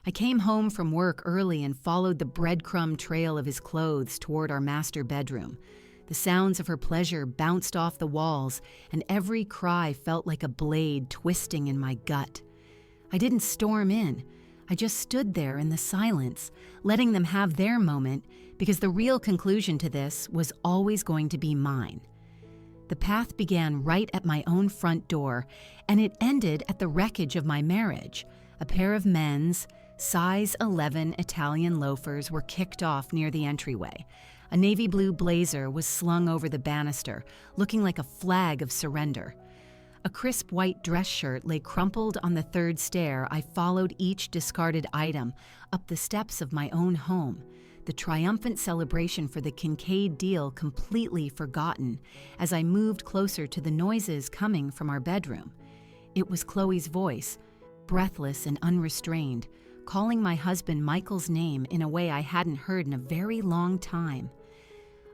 I came home from work early and followed the breadcrumb trail of his clothes toward our master bedroom. The sounds of her pleasure bounced off the walls, and every cry felt like a blade twisting in my gut. I didn't storm in. I just stood there in the silence, letting them have their moment, because the real conclusion to this was always going to be mine. The path began right at my own front door, and it ended at the wreckage of my marriage. A pair of men's size 11 Italian loafers were kicked off near the entryway. A navy blue blazer was slung over the banister, looking like a flag of surrender. A crisp white dress shirt lay crumpled on the third stair. I followed each discarded item up the steps of my own home, the triumphant celebration for the Kincaid deal completely forgotten as I moved closer to the noises coming from our bedroom. It was Chloe's voice, breathless and unrestrained, calling my husband Michael's name in a way I hadn't heard in a very long time.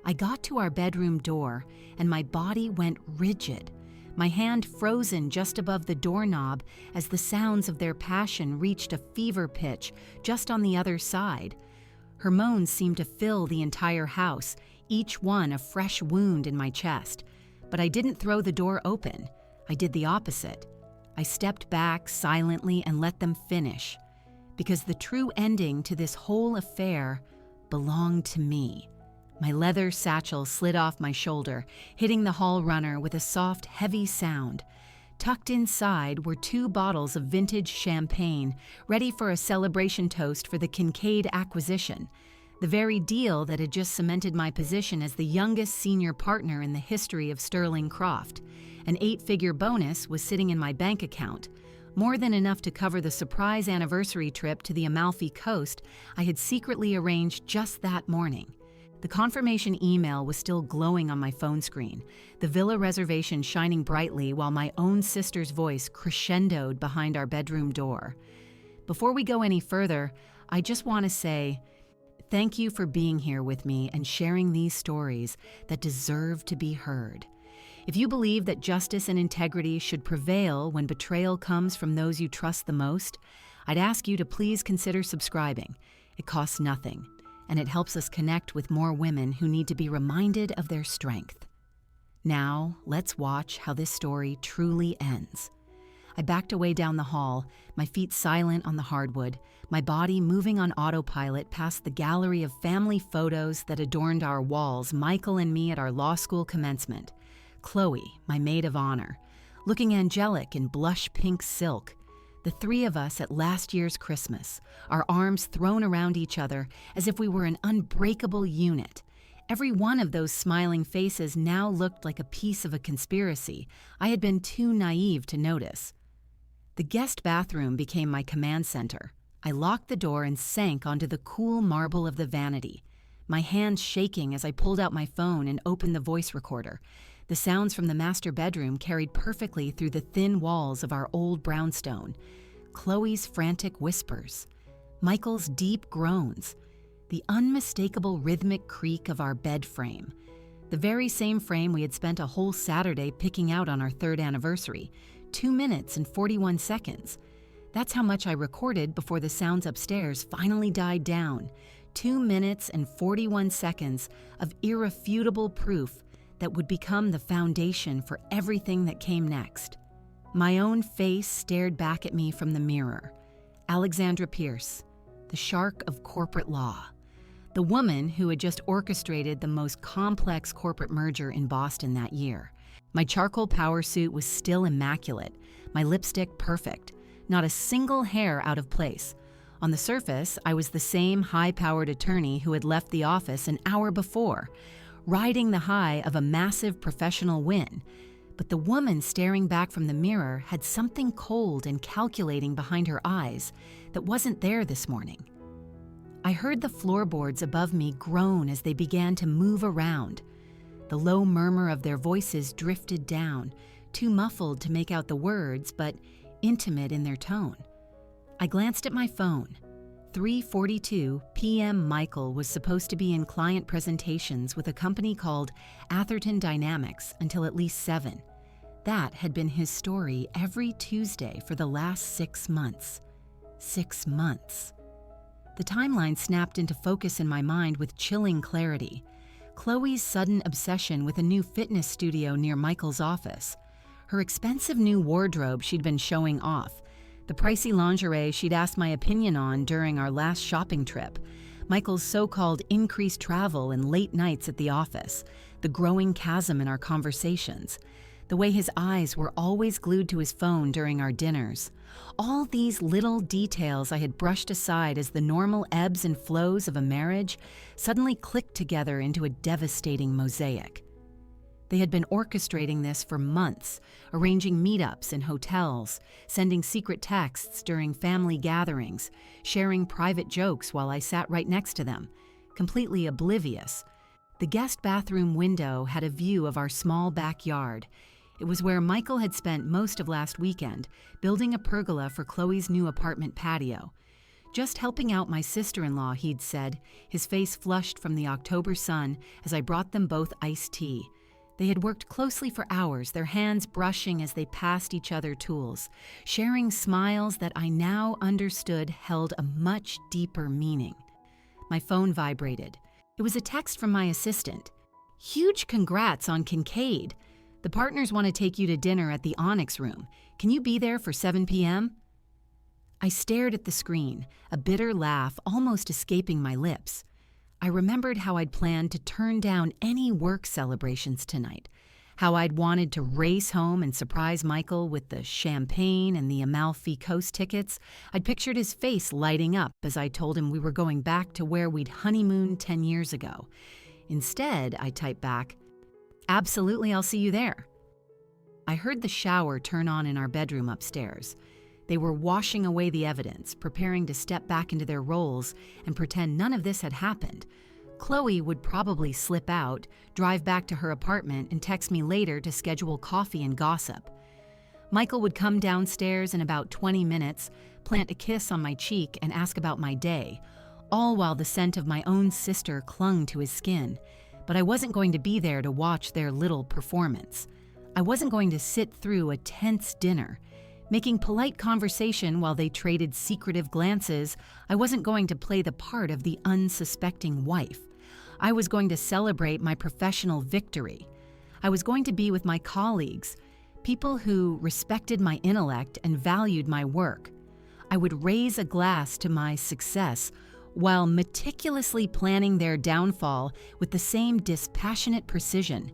I got to our bedroom door, and my body went rigid, my hand frozen just above the doorknob as the sounds of their passion reached a fever pitch just on the other side. Her moans seemed to fill the entire house, each one a fresh wound in my chest. But I didn't throw the door open. I did the opposite. I stepped back silently and let them finish, because the true ending to this whole affair belonged to me. My leather satchel slid off my shoulder, hitting the hall runner with a soft, heavy sound. Tucked inside were 2 bottles of vintage champagne, ready for a celebration toast for the Kincaid acquisition, the very deal that had just cemented my position as the youngest senior partner in the history of Sterling Croft. An 8-figure bonus was sitting in my bank account, more than enough to cover the surprise anniversary trip to the Amalfi Coast I had secretly arranged just that morning. The confirmation email was still glowing on my phone screen, the villa reservation shining brightly while my own sister's voice crescendoed behind our bedroom door. Before we go any further, I just want to say thank you for being here with me and sharing these stories that deserve to be heard. If you believe that justice and integrity should prevail when betrayal comes from those you trust the most, I'd ask you to please consider subscribing. It costs nothing, and it helps us connect with more women who need to be reminded of their strength. Now, let's watch how this story truly ends. I backed away down the hall, my feet silent on the hardwood, my body moving on autopilot past the gallery of family photos that adorned our walls, Michael and me at our law school commencement. Chloe, my maid of honor, looking angelic in blush pink silk. The 3 of us at last year's Christmas, our arms thrown around each other as if we were an unbreakable unit. Every one of those smiling faces now looked like a piece of a conspiracy I had been too naive to notice. The guest bathroom became my command center. I locked the door and sank onto the cool marble of the vanity, my hands shaking as I pulled out my phone and opened the voice recorder. The sounds from the master bedroom carried perfectly through the thin walls of our old brownstone. Chloe's frantic whispers, Michael's deep groans, the unmistakable rhythmic creak of our bed frame, the very same frame we had spent a whole Saturday picking out on our 3rd anniversary, 2 minutes and 41 seconds. That's how much I recorded before the sounds upstairs finally died down. 2 minutes and 41 seconds of irrefutable proof that would become the foundation for everything that came next. My own face stared back at me from the mirror. Alexandra Pierce, the shark of corporate law. The woman who had just orchestrated the most complex corporate merger in Boston that year. My charcoal power suit was still immaculate, my lipstick perfect, not a single hair out of place. On the surface, I was the same high-powered attorney who had left the office an hour before, riding the high of a massive professional win. But the woman staring back from the mirror had something cold and calculating behind her eyes that wasn't there this morning. I heard the floorboards above me groan as they began to move around. The low murmur of their voices drifted down, too muffled to make out the words, but intimate in their tone. I glanced at my phone. 3:42 p.m. Michael was supposed to be in client presentations with a company called Atherton Dynamics until at least 7. That had been his story every Tuesday for the last 6 months. 6 months. The timeline snapped into focus in my mind with chilling clarity. Chloe's sudden obsession with a new fitness studio near Michael's office. Her expensive new wardrobe she'd been showing off. The pricey lingerie she'd asked my opinion on during our last shopping trip. Michael's so-called increased travel and late nights at the office. The growing chasm in our conversations. The way his eyes were always glued to his phone during our dinners. All these little details I had brushed aside as the normal ebbs and flows of a marriage suddenly clicked together into a devastating mosaic. They had been orchestrating this for months, arranging meetups in hotels, sending secret texts during family gatherings, sharing private jokes while I sat right next to them, completely oblivious. The guest bathroom window had a view of our small backyard. It was where Michael had spent most of last weekend, building a pergola for Chloe's new apartment patio. Just helping out my sister-in-law, he'd said, his face flushed from the October sun as I brought them both iced tea. They had worked closely for hours, their hands brushing as they passed each other tools, sharing smiles that I now understood held a much deeper meaning. My phone vibrated. It was a text from my assistant. "Huge congrats on Kincaid. The partners want to take you to dinner at the Onyx Room. Can you be there for 7 p.m.? I stared at the screen, a bitter laugh almost escaping my lips. I remembered how I'd planned to turn down any work celebrations tonight, how I'd wanted to race home and surprise Michael with the champagne and the Amalfi Coast tickets. I'd pictured his face lighting up as I told him we were going back to where we'd honeymooned 10 years ago. Instead, I typed back, "Absolutely, I'll see you there." I heard the shower turn on in our bedroom upstairs. They were washing away the evidence, preparing to step back into their roles and pretend none of this had happened. Chloe would probably slip out, drive back to her apartment, and text me later to schedule coffee and gossip. Michael would come downstairs in about 20 minutes, plant a kiss on my cheek, and ask about my day, all while the scent of my own sister clung to his skin. But I wasn't going to be there to watch their little performance. I wasn't going to sit through a tense dinner. Making polite conversation while they traded secretive glances, I wasn't going to play the part of the unsuspecting wife. I was going to celebrate my professional victory. I was going to be with my colleagues, people who respected my intellect and valued my work. I would raise a glass to my success while meticulously planning their downfall with the same dispassionate precision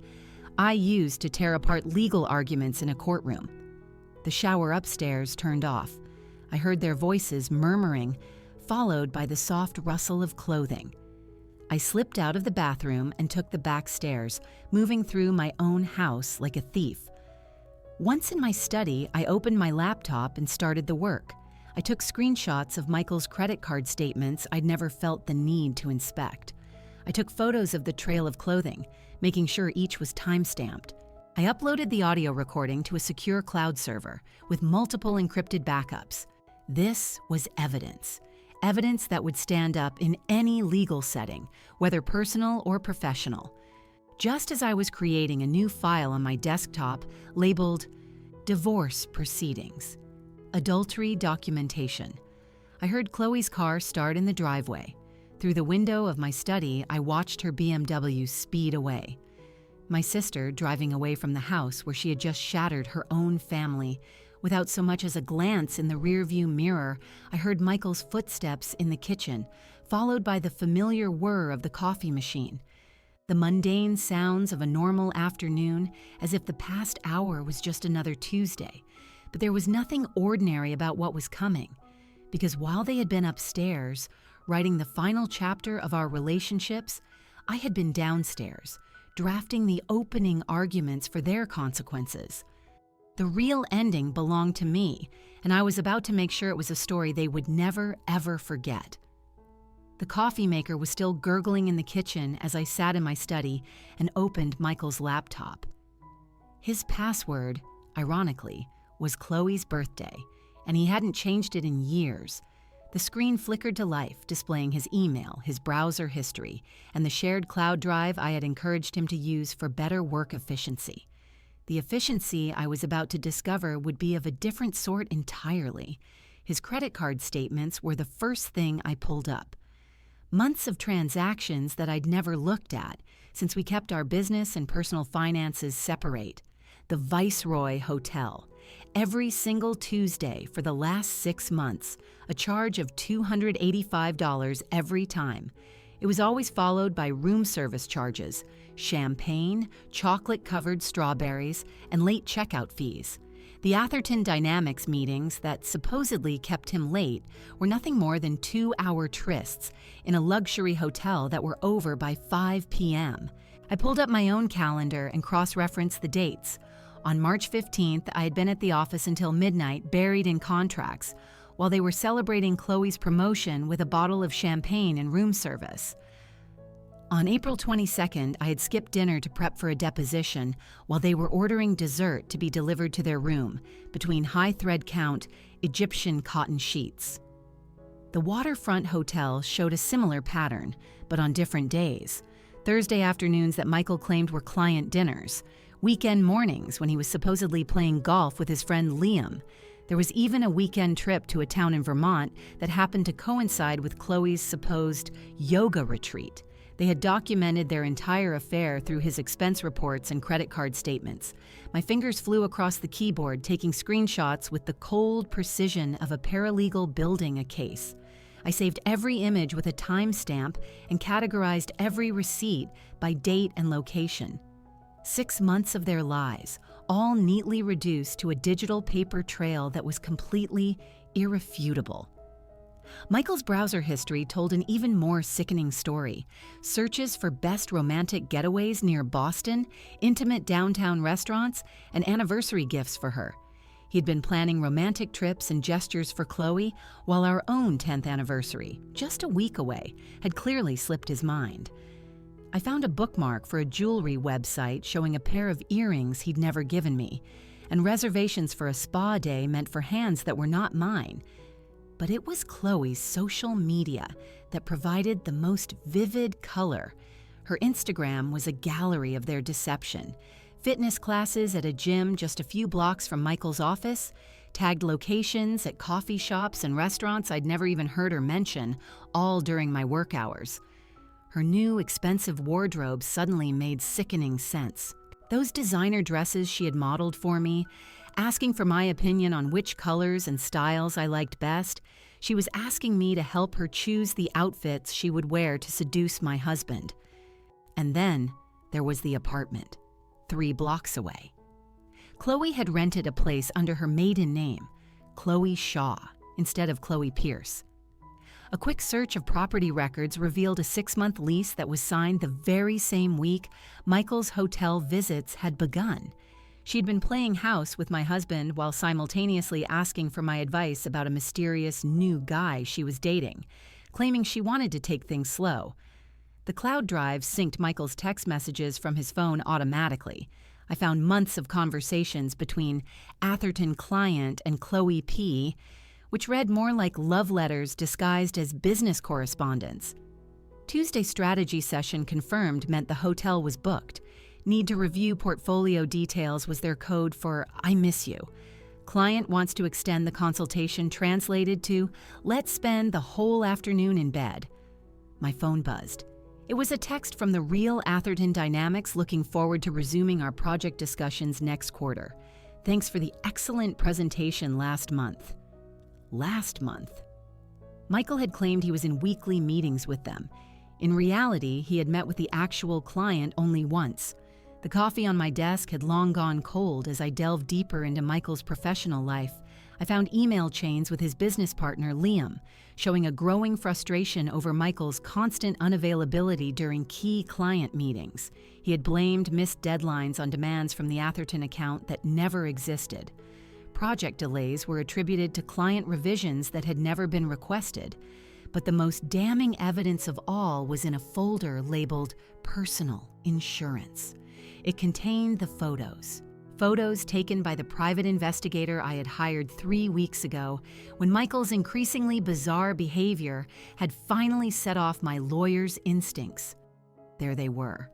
I used to tear apart legal arguments in a courtroom. The shower upstairs turned off. I heard their voices murmuring, followed by the soft rustle of clothing. I slipped out of the bathroom and took the back stairs, moving through my own house like a thief. Once in my study, I opened my laptop and started the work. I took screenshots of Michael's credit card statements I'd never felt the need to inspect. I took photos of the trail of clothing, making sure each was time-stamped. I uploaded the audio recording to a secure cloud server with multiple encrypted backups. This was evidence. Evidence that would stand up in any legal setting, whether personal or professional. Just as I was creating a new file on my desktop labeled Divorce Proceedings. Adultery documentation. I heard Chloe's car start in the driveway. Through the window of my study, I watched her BMW speed away. My sister driving away from the house where she had just shattered her own family. Without so much as a glance in the rearview mirror, I heard Michael's footsteps in the kitchen, followed by the familiar whir of the coffee machine. The mundane sounds of a normal afternoon, as if the past hour was just another Tuesday. But there was nothing ordinary about what was coming, because while they had been upstairs, writing the final chapter of our relationships, I had been downstairs, drafting the opening arguments for their consequences. The real ending belonged to me, and I was about to make sure it was a story they would never, ever forget. The coffee maker was still gurgling in the kitchen as I sat in my study and opened Michael's laptop. His password, ironically, was Chloe's birthday, and he hadn't changed it in years. The screen flickered to life, displaying his email, his browser history, and the shared cloud drive I had encouraged him to use for better work efficiency. The efficiency I was about to discover would be of a different sort entirely. His credit card statements were the first thing I pulled up. Months of transactions that I'd never looked at, since we kept our business and personal finances separate. The Viceroy Hotel. Every single Tuesday for the last 6 months, a charge of $285 every time. It was always followed by room service charges, champagne, chocolate-covered strawberries, and late checkout fees. The Atherton Dynamics meetings that supposedly kept him late were nothing more than 2-hour trysts in a luxury hotel that were over by 5 p.m. I pulled up my own calendar and cross-referenced the dates. On March 15th, I had been at the office until midnight, buried in contracts, while they were celebrating Chloe's promotion with a bottle of champagne and room service. On April 22nd, I had skipped dinner to prep for a deposition while they were ordering dessert to be delivered to their room between high thread count Egyptian cotton sheets. The waterfront hotel showed a similar pattern, but on different days. Thursday afternoons that Michael claimed were client dinners, weekend mornings when he was supposedly playing golf with his friend Liam. There was even a weekend trip to a town in Vermont that happened to coincide with Chloe's supposed yoga retreat. They had documented their entire affair through his expense reports and credit card statements. My fingers flew across the keyboard, taking screenshots with the cold precision of a paralegal building a case. I saved every image with a timestamp and categorized every receipt by date and location. 6 months of their lies, all neatly reduced to a digital paper trail that was completely irrefutable. Michael's browser history told an even more sickening story. Searches for best romantic getaways near Boston, intimate downtown restaurants, and anniversary gifts for her. He'd been planning romantic trips and gestures for Chloe, while our own 10th anniversary, just a week away, had clearly slipped his mind. I found a bookmark for a jewelry website showing a pair of earrings he'd never given me, and reservations for a spa day meant for hands that were not mine. But it was Chloe's social media that provided the most vivid color. Her Instagram was a gallery of their deception. Fitness classes at a gym just a few blocks from Michael's office, tagged locations at coffee shops and restaurants I'd never even heard her mention, all during my work hours. Her new, expensive wardrobe suddenly made sickening sense. Those designer dresses she had modeled for me, asking for my opinion on which colors and styles I liked best, she was asking me to help her choose the outfits she would wear to seduce my husband. And then there was the apartment, 3 blocks away. Chloe had rented a place under her maiden name, Chloe Shaw, instead of Chloe Pierce. A quick search of property records revealed a 6-month lease that was signed the very same week Michael's hotel visits had begun. She'd been playing house with my husband while simultaneously asking for my advice about a mysterious new guy she was dating, claiming she wanted to take things slow. The cloud drive synced Michael's text messages from his phone automatically. I found months of conversations between Atherton client and Chloe P., which read more like love letters disguised as business correspondence. Tuesday strategy session confirmed meant the hotel was booked. Need to review portfolio details was their code for I miss you. Client wants to extend the consultation translated to let's spend the whole afternoon in bed. My phone buzzed. It was a text from the real Atherton Dynamics looking forward to resuming our project discussions next quarter. Thanks for the excellent presentation last month. Last month. Michael had claimed he was in weekly meetings with them. In reality, he had met with the actual client only once. The coffee on my desk had long gone cold as I delved deeper into Michael's professional life. I found email chains with his business partner, Liam, showing a growing frustration over Michael's constant unavailability during key client meetings. He had blamed missed deadlines on demands from the Atherton account that never existed. Project delays were attributed to client revisions that had never been requested. But the most damning evidence of all was in a folder labeled Personal Insurance. It contained the photos taken by the private investigator I had hired 3 weeks ago when Michael's increasingly bizarre behavior had finally set off my lawyer's instincts. There they were,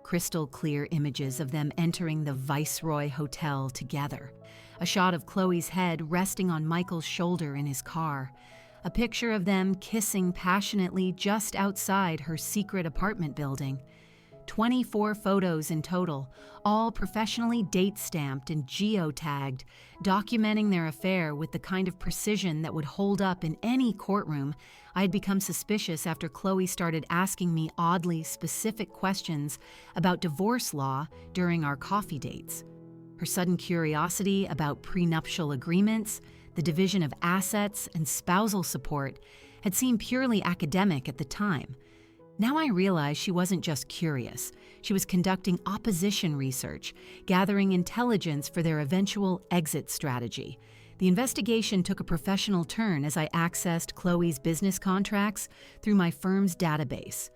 crystal clear images of them entering the Viceroy Hotel together. a shot of Chloe's head resting on Michael's shoulder in his car, a picture of them kissing passionately just outside her secret apartment building. 24 photos in total, all professionally date-stamped and geotagged, documenting their affair with the kind of precision that would hold up in any courtroom. I had become suspicious after Chloe started asking me oddly specific questions about divorce law during our coffee dates. Her sudden curiosity about prenuptial agreements, the division of assets, and spousal support had seemed purely academic at the time. Now I realized she wasn't just curious. She was conducting opposition research, gathering intelligence for their eventual exit strategy. The investigation took a professional turn as I accessed Chloe's business contracts through my firm's database.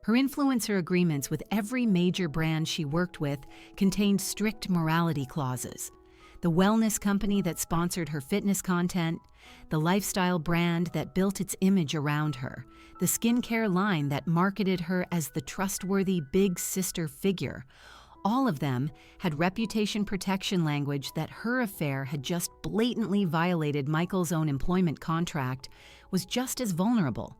Her influencer agreements with every major brand she worked with contained strict morality clauses. The wellness company that sponsored her fitness content, the lifestyle brand that built its image around her, the skincare line that marketed her as the trustworthy big sister figure, all of them had reputation protection language that her affair had just blatantly violated Michael's own employment contract was just as vulnerable.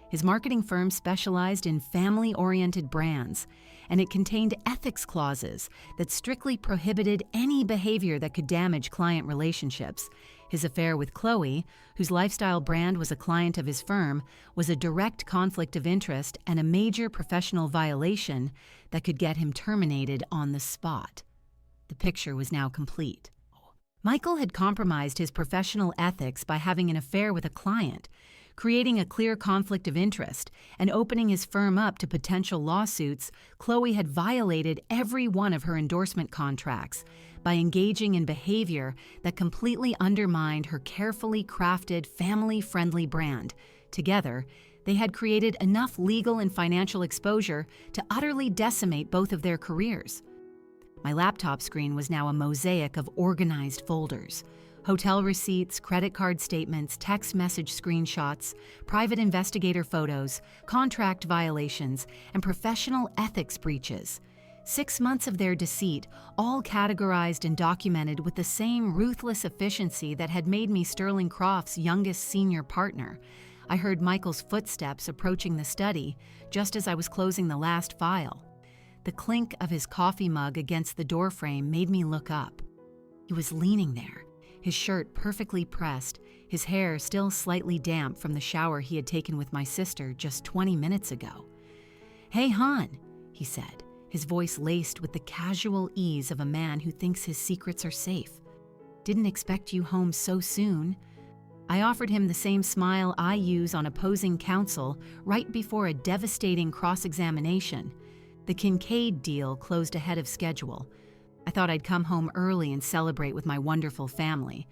His marketing firm specialized in family-oriented brands, and it contained ethics clauses that strictly prohibited any behavior that could damage client relationships. His affair with Chloe, whose lifestyle brand was a client of his firm, was a direct conflict of interest and a major professional violation that could get him terminated on the spot. The picture was now complete. Michael had compromised his professional ethics by having an affair with a client, creating a clear conflict of interest, and opening his firm up to potential lawsuits. Chloe had violated every one of her endorsement contracts by engaging in behavior that completely undermined her carefully crafted, family-friendly brand. Together, they had created enough legal and financial exposure to utterly decimate both of their careers. My laptop screen was now a mosaic of organized folders. Hotel receipts, credit card statements, text message screenshots, private investigator photos, contract violations, and professional ethics breaches. 6 months of their deceit, all categorized and documented with the same ruthless efficiency that had made me Sterling Croft's youngest senior partner. I heard Michael's footsteps approaching the study just as I was closing the last file. The clink of his coffee mug against the doorframe made me look up. He was leaning there, his shirt perfectly pressed, his hair still slightly damp from the shower he had taken with my sister just 20 minutes ago. "Hey, hon," he said, his voice laced with the casual ease of a man who thinks his secrets are safe. "Didn't expect you home so soon." I offered him the same smile I use on opposing counsel right before a devastating cross-examination. The Kincaid deal closed ahead of schedule. I thought I'd come home early and celebrate with my wonderful family.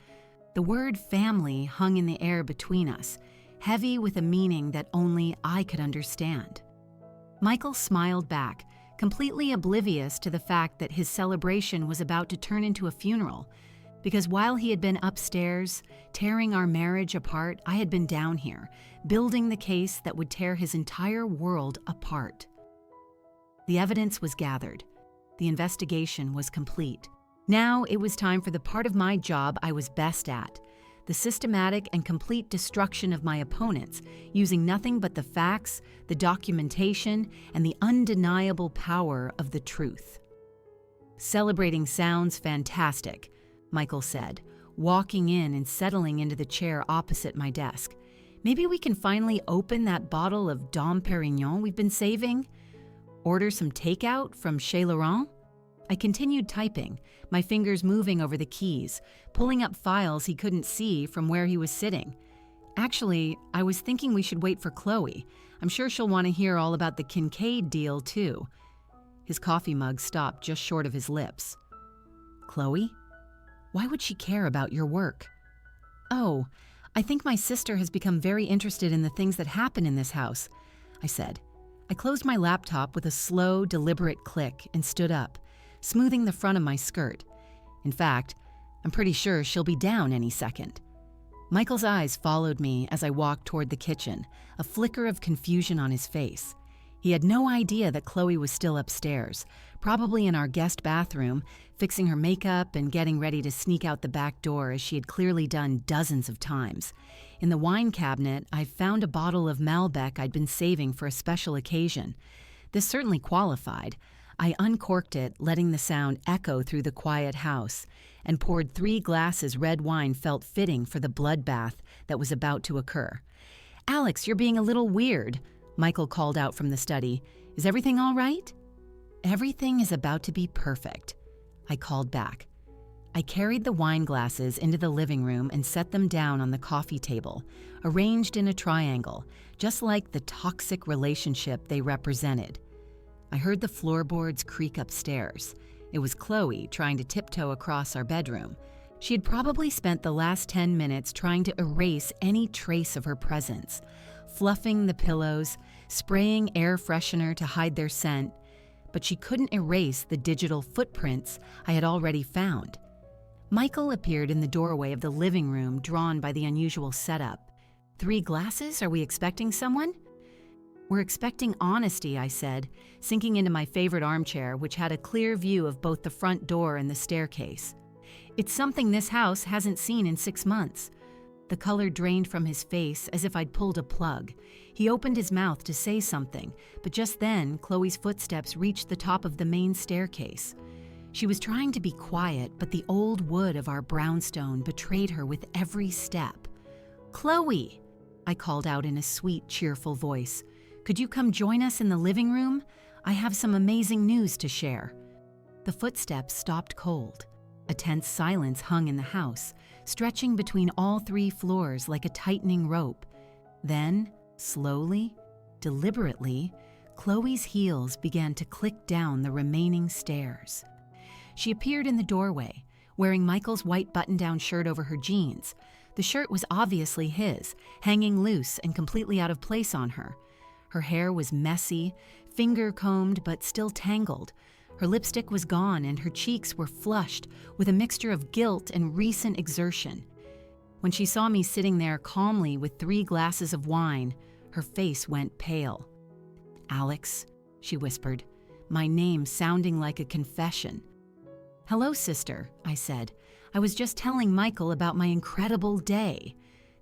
The word family hung in the air between us, heavy with a meaning that only I could understand. Michael smiled back, completely oblivious to the fact that his celebration was about to turn into a funeral, because while he had been upstairs, tearing our marriage apart, I had been down here, building the case that would tear his entire world apart. The evidence was gathered. The investigation was complete. Now it was time for the part of my job I was best at, the systematic and complete destruction of my opponents, using nothing but the facts, the documentation, and the undeniable power of the truth. "Celebrating sounds fantastic," Michael said, walking in and settling into the chair opposite my desk. "Maybe we can finally open that bottle of Dom Perignon we've been saving? Order some takeout from Chez Laurent?" I continued typing, my fingers moving over the keys, pulling up files he couldn't see from where he was sitting. "Actually, I was thinking we should wait for Chloe. I'm sure she'll want to hear all about the Kincaid deal, too." His coffee mug stopped just short of his lips. "Chloe? Why would she care about your work?" "Oh, I think my sister has become very interested in the things that happen in this house," I said. I closed my laptop with a slow, deliberate click and stood up, smoothing the front of my skirt. In fact, I'm pretty sure she'll be down any second. Michael's eyes followed me as I walked toward the kitchen, a flicker of confusion on his face. He had no idea that Chloe was still upstairs, probably in our guest bathroom, fixing her makeup and getting ready to sneak out the back door as she had clearly done dozens of times. In the wine cabinet, I found a bottle of Malbec I'd been saving for a special occasion. This certainly qualified. I uncorked it, letting the sound echo through the quiet house, and poured 3 glasses red wine felt fitting for the bloodbath that was about to occur. "Alex, you're being a little weird," Michael called out from the study. "Is everything all right?" "Everything is about to be perfect," I called back. I carried the wine glasses into the living room and set them down on the coffee table, arranged in a triangle, just like the toxic relationship they represented. I heard the floorboards creak upstairs. It was Chloe trying to tiptoe across our bedroom. She had probably spent the last 10 minutes trying to erase any trace of her presence, fluffing the pillows, spraying air freshener to hide their scent, but she couldn't erase the digital footprints I had already found. Michael appeared in the doorway of the living room, drawn by the unusual setup. "3 glasses? Are we expecting someone?" "We're expecting honesty," I said, sinking into my favorite armchair, which had a clear view of both the front door and the staircase. "It's something this house hasn't seen in 6 months." The color drained from his face as if I'd pulled a plug. He opened his mouth to say something, but just then, Chloe's footsteps reached the top of the main staircase. She was trying to be quiet, but the old wood of our brownstone betrayed her with every step. "Chloe!" I called out in a sweet, cheerful voice. "Could you come join us in the living room? I have some amazing news to share." The footsteps stopped cold. A tense silence hung in the house, stretching between all 3 floors like a tightening rope. Then, slowly, deliberately, Chloe's heels began to click down the remaining stairs. She appeared in the doorway, wearing Michael's white button-down shirt over her jeans. The shirt was obviously his, hanging loose and completely out of place on her. Her hair was messy, finger-combed but still tangled. Her lipstick was gone and her cheeks were flushed with a mixture of guilt and recent exertion. When she saw me sitting there calmly with 3 glasses of wine, her face went pale. "Alex," she whispered, my name sounding like a confession. "Hello, sister," I said. "I was just telling Michael about my incredible day.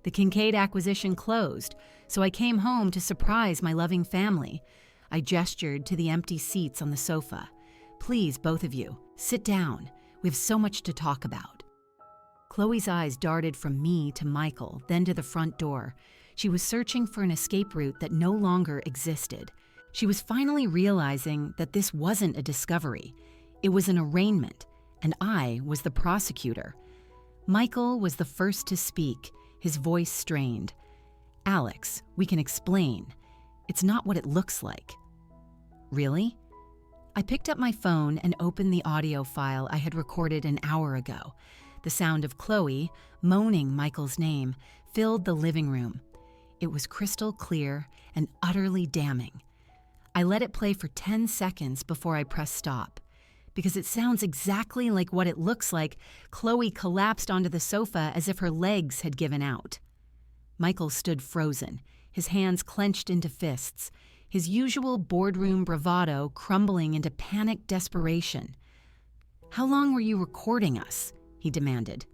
The Kincaid acquisition closed, so I came home to surprise my loving family." I gestured to the empty seats on the sofa. "Please, both of you, sit down. We have so much to talk about." Chloe's eyes darted from me to Michael, then to the front door. She was searching for an escape route that no longer existed. She was finally realizing that this wasn't a discovery. It was an arraignment, and I was the prosecutor. Michael was the first to speak, his voice strained. "Alex, we can explain. It's not what it looks like." "Really?" I picked up my phone and opened the audio file I had recorded an hour ago. The sound of Chloe, moaning Michael's name, filled the living room. It was crystal clear and utterly damning. I let it play for 10 seconds before I pressed stop, because it sounds exactly like what it looks like. Chloe collapsed onto the sofa as if her legs had given out. Michael stood frozen, his hands clenched into fists, his usual boardroom bravado crumbling into panicked desperation. "How long were you recording us?" he demanded.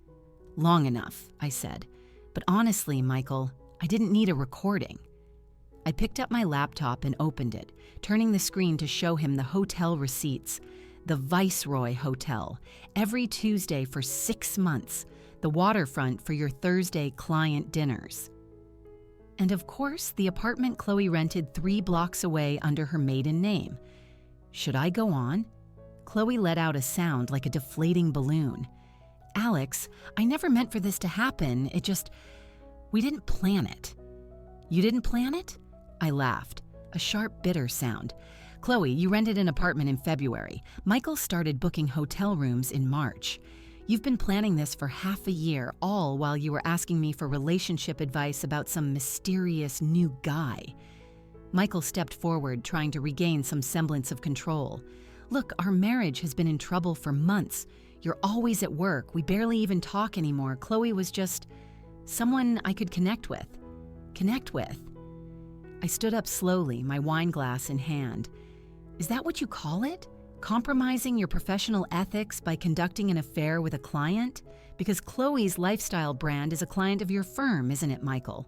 "Long enough," I said. "But honestly, Michael, I didn't need a recording." I picked up my laptop and opened it, turning the screen to show him the hotel receipts. The Viceroy Hotel, every Tuesday for 6 months, the waterfront for your Thursday client dinners. And of course, the apartment Chloe rented 3 blocks away under her maiden name. Should I go on? Chloe let out a sound like a deflating balloon. "Alex, I never meant for this to happen. We didn't plan it." "You didn't plan it?" I laughed, a sharp, bitter sound. "Chloe, you rented an apartment in February. Michael started booking hotel rooms in March. You've been planning this for half a year, all while you were asking me for relationship advice about some mysterious new guy." Michael stepped forward, trying to regain some semblance of control. "Look, our marriage has been in trouble for months. You're always at work. We barely even talk anymore. Chloe was just someone I could connect with. Connect with." I stood up slowly, my wine glass in hand. Is that what you call it? Compromising your professional ethics by conducting an affair with a client? Because Chloe's lifestyle brand is a client of your firm, isn't it, Michael?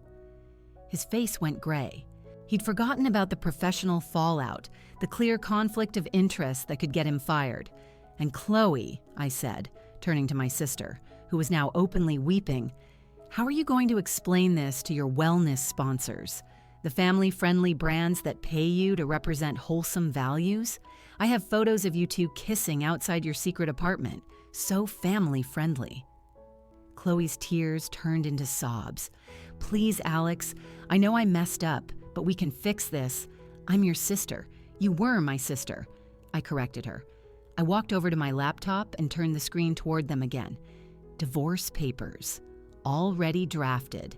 His face went gray. He'd forgotten about the professional fallout, the clear conflict of interest that could get him fired. And Chloe, I said, turning to my sister, who was now openly weeping, how are you going to explain this to your wellness sponsors? The family-friendly brands that pay you to represent wholesome values? I have photos of you two kissing outside your secret apartment. So family-friendly. Chloe's tears turned into sobs. Please, Alex, I know I messed up, but we can fix this. I'm your sister. You were my sister. I corrected her. I walked over to my laptop and turned the screen toward them again. Divorce papers. Already drafted.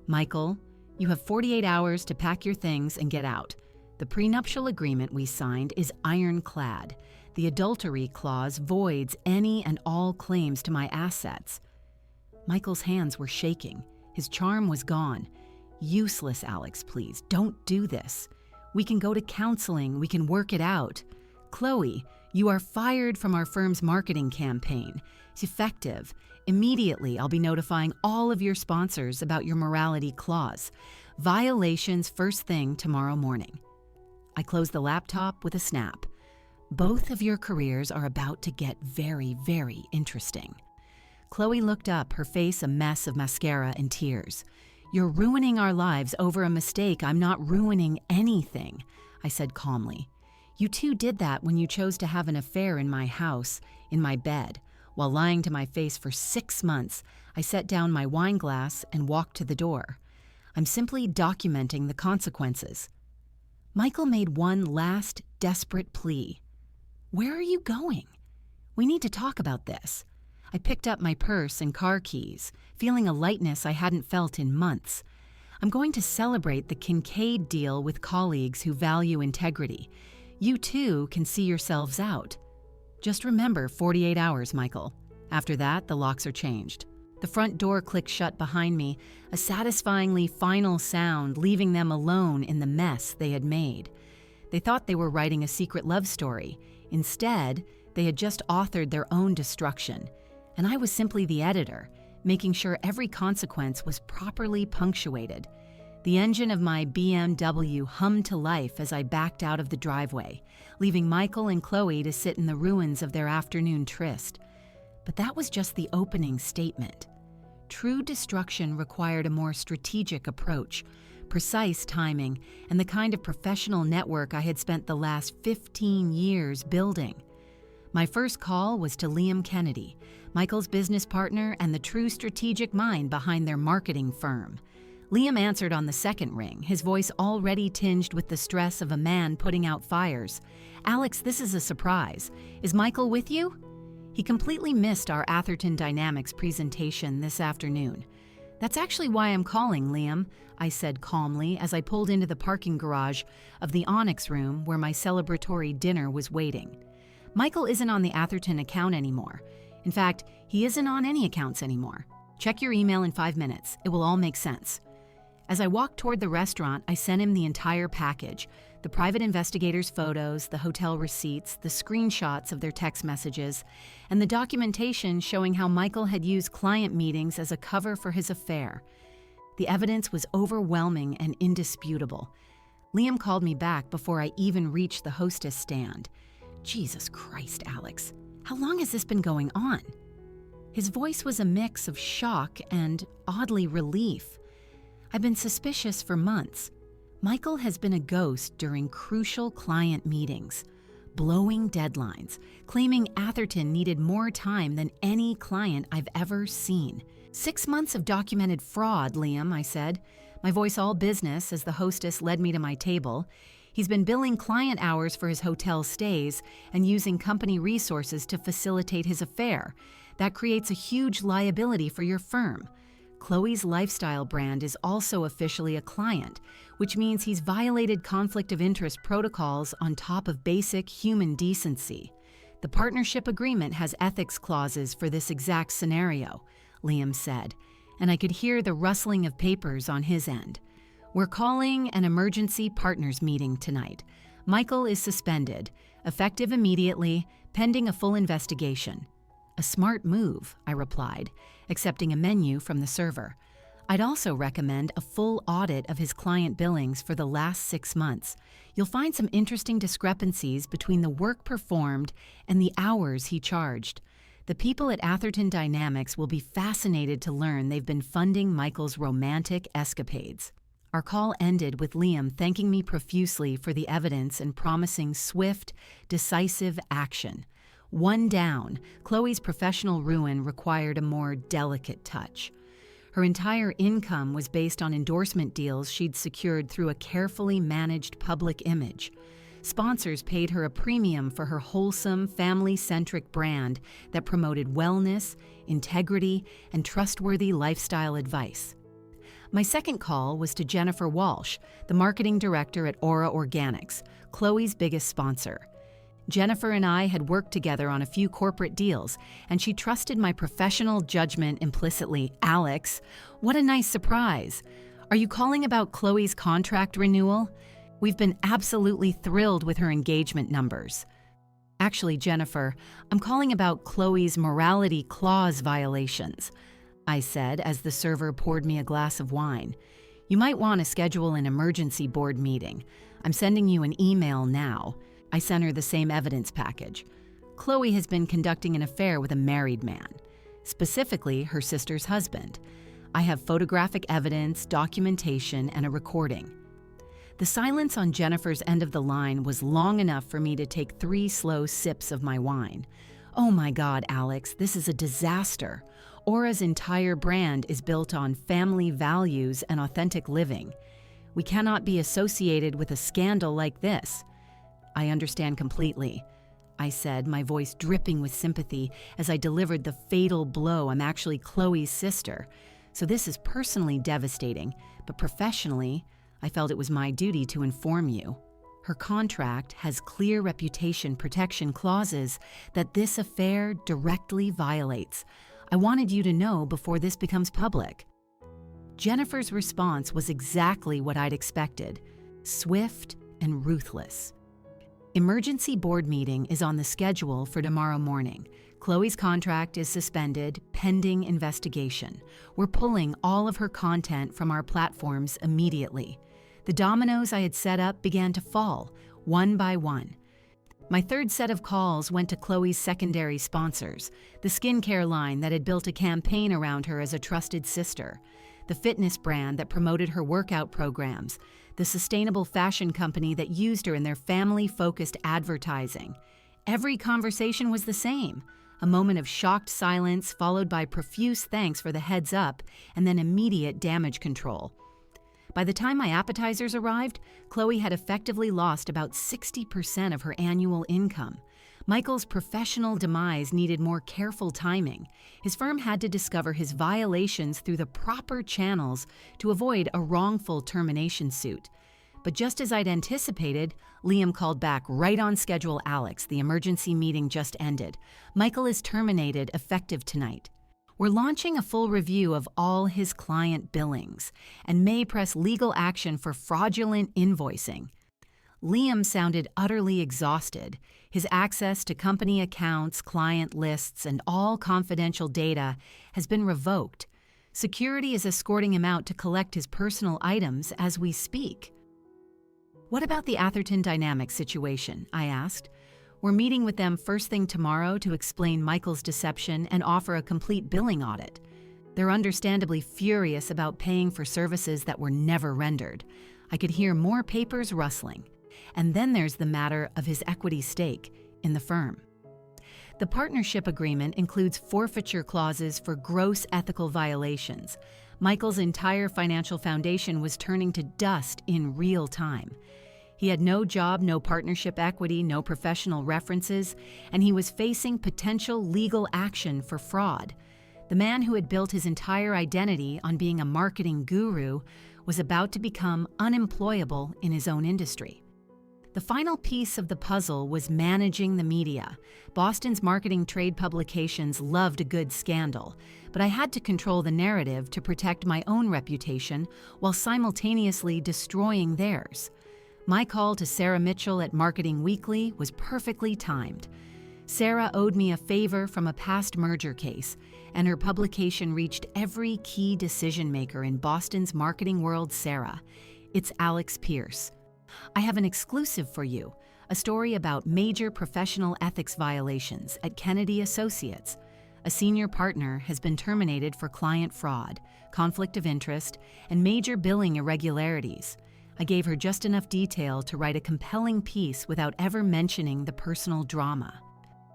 Michael, you have 48 hours to pack your things and get out. The prenuptial agreement we signed is ironclad. The adultery clause voids any and all claims to my assets. Michael's hands were shaking. His charm was gone. Useless, Alex, please. Don't do this. We can go to counseling. We can work it out. Chloe, you are fired from our firm's marketing campaign. It's effective. Immediately, I'll be notifying all of your sponsors about your morality clause. Violations first thing tomorrow morning. I closed the laptop with a snap. Both of your careers are about to get very, very interesting. Chloe looked up, her face a mess of mascara and tears. You're ruining our lives over a mistake. I'm not ruining anything, I said calmly. You two did that when you chose to have an affair in my house, in my bed. While lying to my face for 6 months, I set down my wine glass and walked to the door. I'm simply documenting the consequences. Michael made one last desperate plea. Where are you going? We need to talk about this. I picked up my purse and car keys, feeling a lightness I hadn't felt in months. I'm going to celebrate the Kincaid deal with colleagues who value integrity. You too can see yourselves out. Just remember 48 hours, Michael. After that, the locks are changed. The front door clicked shut behind me, a satisfyingly final sound leaving them alone in the mess they had made. They thought they were writing a secret love story. Instead, they had just authored their own destruction. And I was simply the editor, making sure every consequence was properly punctuated. The engine of my BMW hummed to life as I backed out of the driveway, leaving Michael and Chloe to sit in the ruins of their afternoon tryst. But that was just the opening statement. True destruction required a more strategic approach, precise timing, and the kind of professional network I had spent the last 15 years building. My first call was to Liam Kennedy, Michael's business partner and the true strategic mind behind their marketing firm. Liam answered on the second ring, his voice already tinged with the stress of a man putting out fires. Alex, this is a surprise. Is Michael with you? He completely missed our Atherton Dynamics presentation this afternoon. That's actually why I'm calling, Liam, I said calmly as I pulled into the parking garage of the Onyx room where my celebratory dinner was waiting. Michael isn't on the Atherton account anymore. In fact, he isn't on any accounts anymore. Check your email in 5 minutes. It will all make sense. As I walked toward the restaurant, I sent him the entire package, the private investigators' photos, the hotel receipts, the screenshots of their text messages, and the documentation showing how Michael had used client meetings as a cover for his affair. The evidence was overwhelming and indisputable. Liam called me back before I even reached the hostess stand. Jesus Christ, Alex. How long has this been going on? His voice was a mix of shock and, oddly, relief. I've been suspicious for months. Michael has been a ghost during crucial client meetings, blowing deadlines, claiming Atherton needed more time than any client I've ever seen. 6 months of documented fraud, Liam, I said, my voice all business as the hostess led me to my table. He's been billing client hours for his hotel stays and using company resources to facilitate his affair. That creates a huge liability for your firm. Chloe's lifestyle brand is also officially a client, which means he's violated conflict of interest protocols on top of basic human decency. The partnership agreement has ethics clauses for this exact scenario, Liam said, and I could hear the rustling of papers on his end. We're calling an emergency partners meeting tonight. Michael is suspended, effective immediately, pending a full investigation. A smart move, I replied, accepting a menu from the server. I'd also recommend a full audit of his client billings for the last 6 months. You'll find some interesting discrepancies between the work performed and the hours he charged. The people at Atherton Dynamics will be fascinated to learn they've been funding Michael's romantic escapades. Our call ended with Liam thanking me profusely for the evidence and promising swift, decisive action. One down, Chloe's professional ruin required a more delicate touch. Her entire income was based on endorsement deals she'd secured through a carefully managed public image. Sponsors paid her a premium for her wholesome, family-centric brand that promoted wellness, integrity, and trustworthy lifestyle advice. My second call was to Jennifer Walsh, the marketing director at Aura Organics, Chloe's biggest sponsor. Jennifer and I had worked together on a few corporate deals, and she trusted my professional judgment implicitly. Alex, what a nice surprise. Are you calling about Chloe's contract renewal? We've been absolutely thrilled with her engagement numbers. Actually, Jennifer, I'm calling about Chloe's morality clause violations, I said as the server poured me a glass of wine. You might want to schedule an emergency board meeting. I'm sending you an email now. I sent her the same evidence package. Chloe has been conducting an affair with a married man, specifically her sister's husband. I have photographic evidence, documentation, and a recording. The silence on Jennifer's end of the line was long enough for me to take 3 slow sips of my wine. Oh my God, Alex, this is a disaster. Aura's entire brand is built on family values and authentic living. We cannot be associated with a scandal like this. I understand completely, I said, my voice dripping with sympathy as I delivered the fatal blow. I'm actually Chloe's sister, so this is personally devastating, but professionally, I felt it was my duty to inform you. Her contract has clear reputation protection clauses that this affair directly violates. I wanted you to know before this becomes public. Jennifer's response was exactly what I'd expected, swift and ruthless. Emergency board meeting is on the schedule for tomorrow morning. Chloe's contract is suspended, pending investigation. We're pulling all of her content from our platforms immediately. The dominoes I had set up began to fall, one by one. My third set of calls went to Chloe's secondary sponsors, the skincare line that had built a campaign around her as a trusted sister, the fitness brand that promoted her workout programs, the sustainable fashion company that used her in their family-focused advertising. Every conversation was the same, a moment of shocked silence followed by profuse thanks for the heads up and then immediate damage control. By the time my appetizers arrived, Chloe had effectively lost about 60% of her annual income. Michael's professional demise needed more careful timing. His firm had to discover his violations through the proper channels to avoid a wrongful termination suit. But just as I'd anticipated, Liam called back right on schedule. Alex, the emergency meeting just ended. Michael is terminated effective tonight. We're launching a full review of all his client billings and may press legal action for fraudulent invoicing. Liam sounded utterly exhausted. His access to company accounts, client lists, and all confidential data has been revoked. Security is escorting him out to collect his personal items as we speak. What about the Atherton Dynamics situation? I asked. We're meeting with them first thing tomorrow to explain Michael's deception and offer a complete billing audit. They're understandably furious about paying for services that were never rendered. I could hear more papers rustling. And then there's the matter of his equity stake in the firm. The partnership agreement includes forfeiture clauses for gross ethical violations. Michael's entire financial foundation was turning to dust in real time. He had no job, no partnership equity, no professional references, and he was facing potential legal action for fraud. The man who had built his entire identity on being a marketing guru was about to become unemployable in his own industry. The final piece of the puzzle was managing the media. Boston's marketing trade publications loved a good scandal, but I had to control the narrative to protect my own reputation while simultaneously destroying theirs. My call to Sarah Mitchell at Marketing Weekly was perfectly timed. Sarah owed me a favor from a past merger case, and her publication reached every key decision-maker in Boston's marketing world. Sarah, it's Alex Pierce. I have an exclusive for you, a story about major professional ethics violations at Kennedy Associates. A senior partner has been terminated for client fraud, conflict of interest, and major billing irregularities. I gave her just enough detail to write a compelling piece without ever mentioning the personal drama.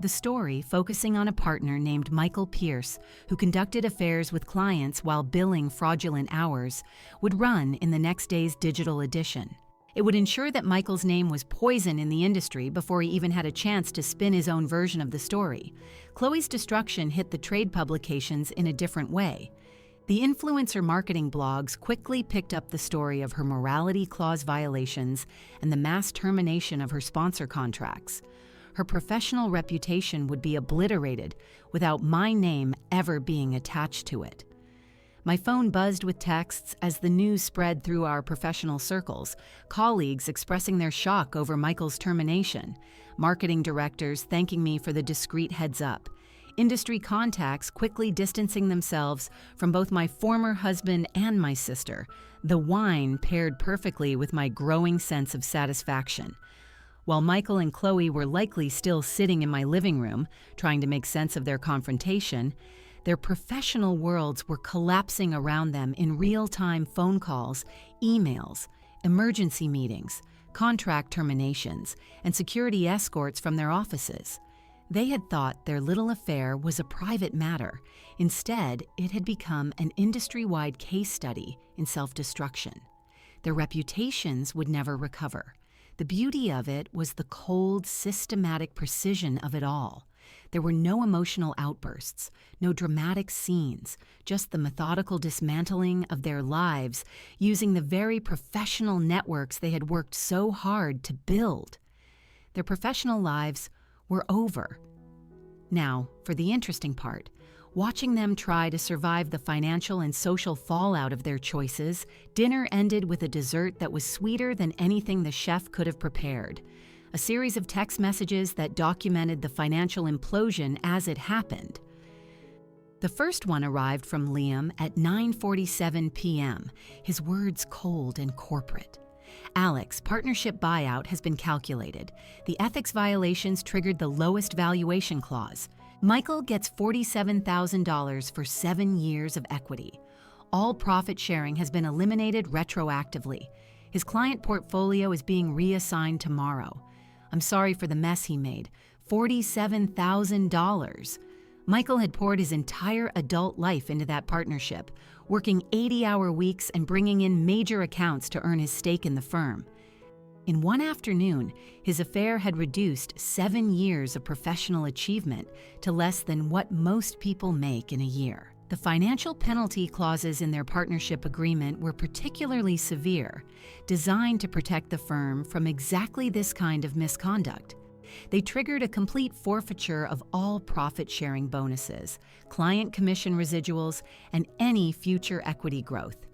The story, focusing on a partner named Michael Pierce, who conducted affairs with clients while billing fraudulent hours, would run in the next day's digital edition. It would ensure that Michael's name was poison in the industry before he even had a chance to spin his own version of the story. Chloe's destruction hit the trade publications in a different way. The influencer marketing blogs quickly picked up the story of her morality clause violations and the mass termination of her sponsor contracts. Her professional reputation would be obliterated without my name ever being attached to it. My phone buzzed with texts as the news spread through our professional circles, colleagues expressing their shock over Michael's termination, marketing directors thanking me for the discreet heads-up, industry contacts quickly distancing themselves from both my former husband and my sister. The wine paired perfectly with my growing sense of satisfaction. While Michael and Chloe were likely still sitting in my living room, trying to make sense of their confrontation, their professional worlds were collapsing around them in real-time phone calls, emails, emergency meetings, contract terminations, and security escorts from their offices. They had thought their little affair was a private matter. Instead, it had become an industry-wide case study in self-destruction. Their reputations would never recover. The beauty of it was the cold, systematic precision of it all. There were no emotional outbursts, no dramatic scenes, just the methodical dismantling of their lives using the very professional networks they had worked so hard to build. Their professional lives were over. Now, for the interesting part, watching them try to survive the financial and social fallout of their choices, dinner ended with a dessert that was sweeter than anything the chef could have prepared. A series of text messages that documented the financial implosion as it happened. The first one arrived from Liam at 9:47 p.m., his words cold and corporate. Alex, partnership buyout has been calculated. The ethics violations triggered the lowest valuation clause. Michael gets $47,000 for 7 years of equity. All profit sharing has been eliminated retroactively. His client portfolio is being reassigned tomorrow. I'm sorry for the mess he made. $47,000. Michael had poured his entire adult life into that partnership, working 80-hour weeks and bringing in major accounts to earn his stake in the firm. In one afternoon, his affair had reduced 7 years of professional achievement to less than what most people make in a year. The financial penalty clauses in their partnership agreement were particularly severe, designed to protect the firm from exactly this kind of misconduct. They triggered a complete forfeiture of all profit-sharing bonuses, client commission residuals, and any future equity growth.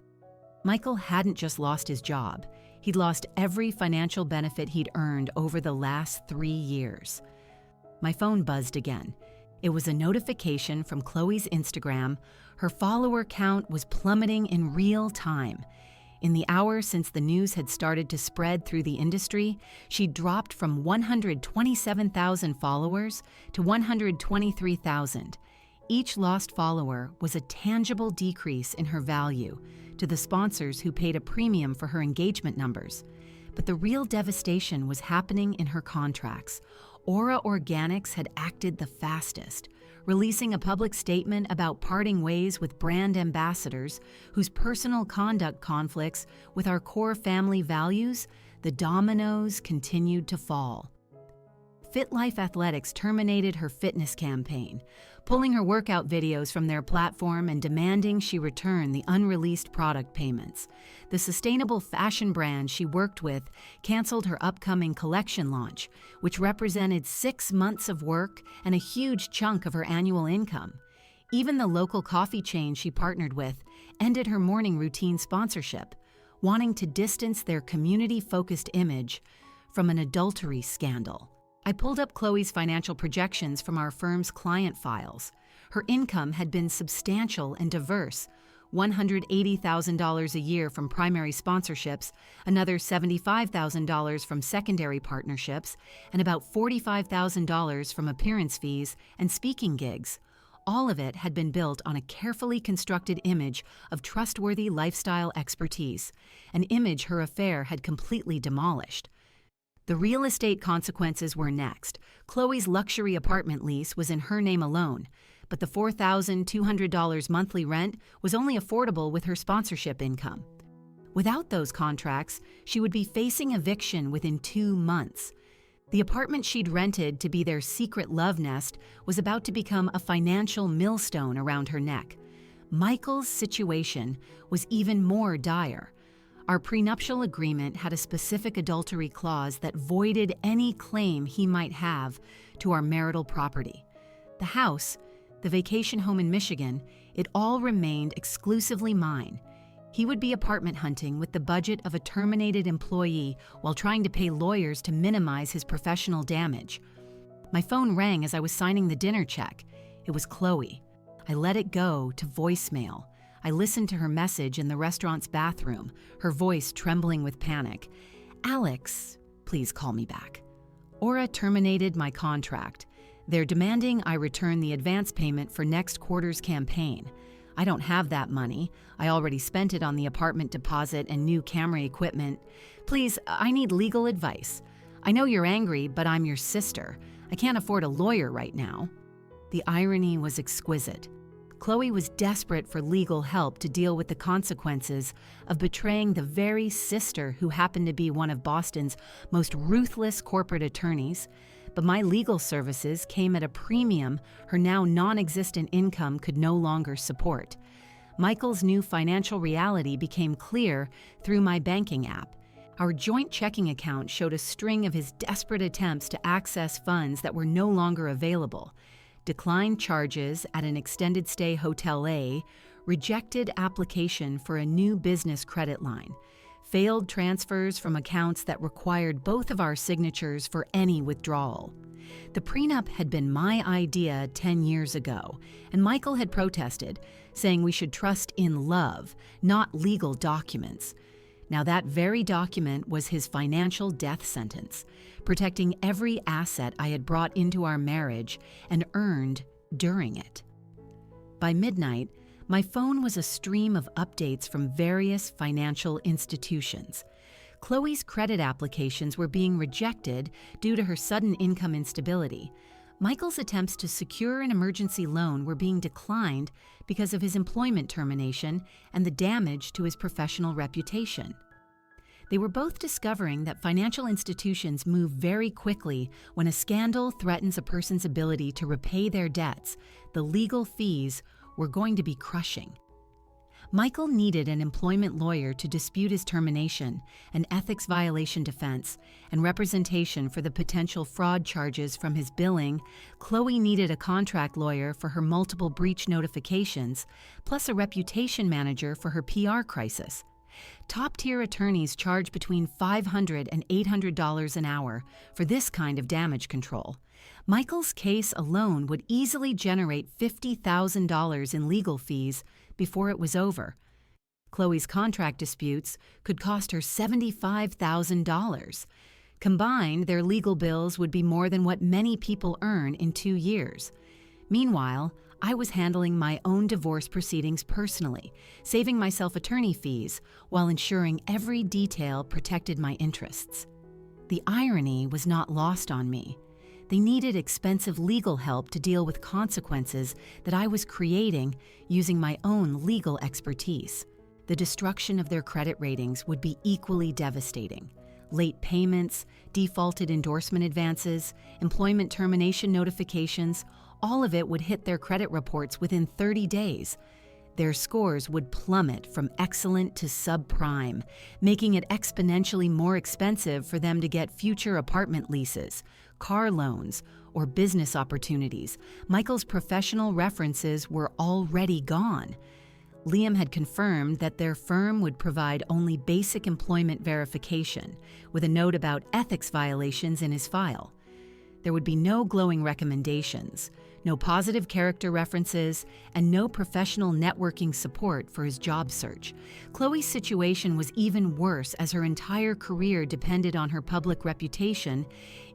Michael hadn't just lost his job. He'd lost every financial benefit he'd earned over the last 3 years. My phone buzzed again. It was a notification from Chloe's Instagram. Her follower count was plummeting in real time. In the hour since the news had started to spread through the industry, she dropped from 127,000 followers to 123,000. Each lost follower was a tangible decrease in her value to the sponsors who paid a premium for her engagement numbers. But the real devastation was happening in her contracts. Aura Organics had acted the fastest, releasing a public statement about parting ways with brand ambassadors whose personal conduct conflicts with our core family values. The dominoes continued to fall. FitLife Athletics terminated her fitness campaign, pulling her workout videos from their platform and demanding she return the unreleased product payments. The sustainable fashion brand she worked with canceled her upcoming collection launch, which represented 6 months of work and a huge chunk of her annual income. Even the local coffee chain she partnered with ended her morning routine sponsorship, wanting to distance their community-focused image from an adultery scandal. I pulled up Chloe's financial projections from our firm's client files. Her income had been substantial and diverse: $180,000 a year from primary sponsorships, another $75,000 from secondary partnerships, and about $45,000 from appearance fees and speaking gigs. All of it had been built on a carefully constructed image of trustworthy lifestyle expertise, an image her affair had completely demolished. The real estate consequences were next. Chloe's luxury apartment lease was in her name alone, but the $4,200 monthly rent was only affordable with her sponsorship income. Without those contracts, she would be facing eviction within 2 months. The apartment she'd rented to be their secret love nest was about to become a financial millstone around her neck. Michael's situation was even more dire. Our prenuptial agreement had a specific adultery clause that voided any claim he might have to our marital property. The house, the vacation home in Michigan, it all remained exclusively mine. He would be apartment hunting with the budget of a terminated employee while trying to pay lawyers to minimize his professional damage. My phone rang as I was signing the dinner check. It was Chloe. I let it go to voicemail. I listened to her message in the restaurant's bathroom, her voice trembling with panic. "Alex, please call me back." Aura terminated my contract. They're demanding I return the advance payment for next quarter's campaign. I don't have that money. I already spent it on the apartment deposit and new camera equipment. Please, I need legal advice. I know you're angry, but I'm your sister. I can't afford a lawyer right now. The irony was exquisite. Chloe was desperate for legal help to deal with the consequences of betraying the very sister who happened to be one of Boston's most ruthless corporate attorneys. But my legal services came at a premium her now non-existent income could no longer support. Michael's new financial reality became clear through my banking app. Our joint checking account showed a string of his desperate attempts to access funds that were no longer available. Declined charges at an extended stay Hotel A, rejected application for a new business credit line, failed transfers from accounts that required both of our signatures for any withdrawal. The prenup had been my idea 10 years ago, and Michael had protested, saying we should trust in love, not legal documents. Now that very document was his financial death sentence, protecting every asset I had brought into our marriage and earned during it. By midnight, my phone was a stream of updates from various financial institutions. Chloe's credit applications were being rejected due to her sudden income instability. Michael's attempts to secure an emergency loan were being declined because of his employment termination and the damage to his professional reputation. They were both discovering that financial institutions move very quickly when a scandal threatens a person's ability to repay their debts. The legal fees were going to be crushing. Michael needed an employment lawyer to dispute his termination, an ethics violation defense, and representation for the potential fraud charges from his billing. Chloe needed a contract lawyer for her multiple breach notifications, plus a reputation manager for her PR crisis. Top-tier attorneys charge between $500 and $800 an hour for this kind of damage control. Michael's case alone would easily generate $50,000 in legal fees before it was over. Chloe's contract disputes could cost her $75,000. Combined, their legal bills would be more than what many people earn in 2 years. Meanwhile, I was handling my own divorce proceedings personally, saving myself attorney fees while ensuring every detail protected my interests. The irony was not lost on me. They needed expensive legal help to deal with consequences that I was creating using my own legal expertise. The destruction of their credit ratings would be equally devastating. late payments, defaulted endorsement advances, employment termination notifications, all of it would hit their credit reports within 30 days. Their scores would plummet from excellent to subprime, making it exponentially more expensive for them to get future apartment leases, car loans, or business opportunities. Michael's professional references were already gone. Liam had confirmed that their firm would provide only basic employment verification, with a note about ethics violations in his file. There would be no glowing recommendations, no positive character references, and no professional networking support for his job search. Chloe's situation was even worse as her entire career depended on her public reputation.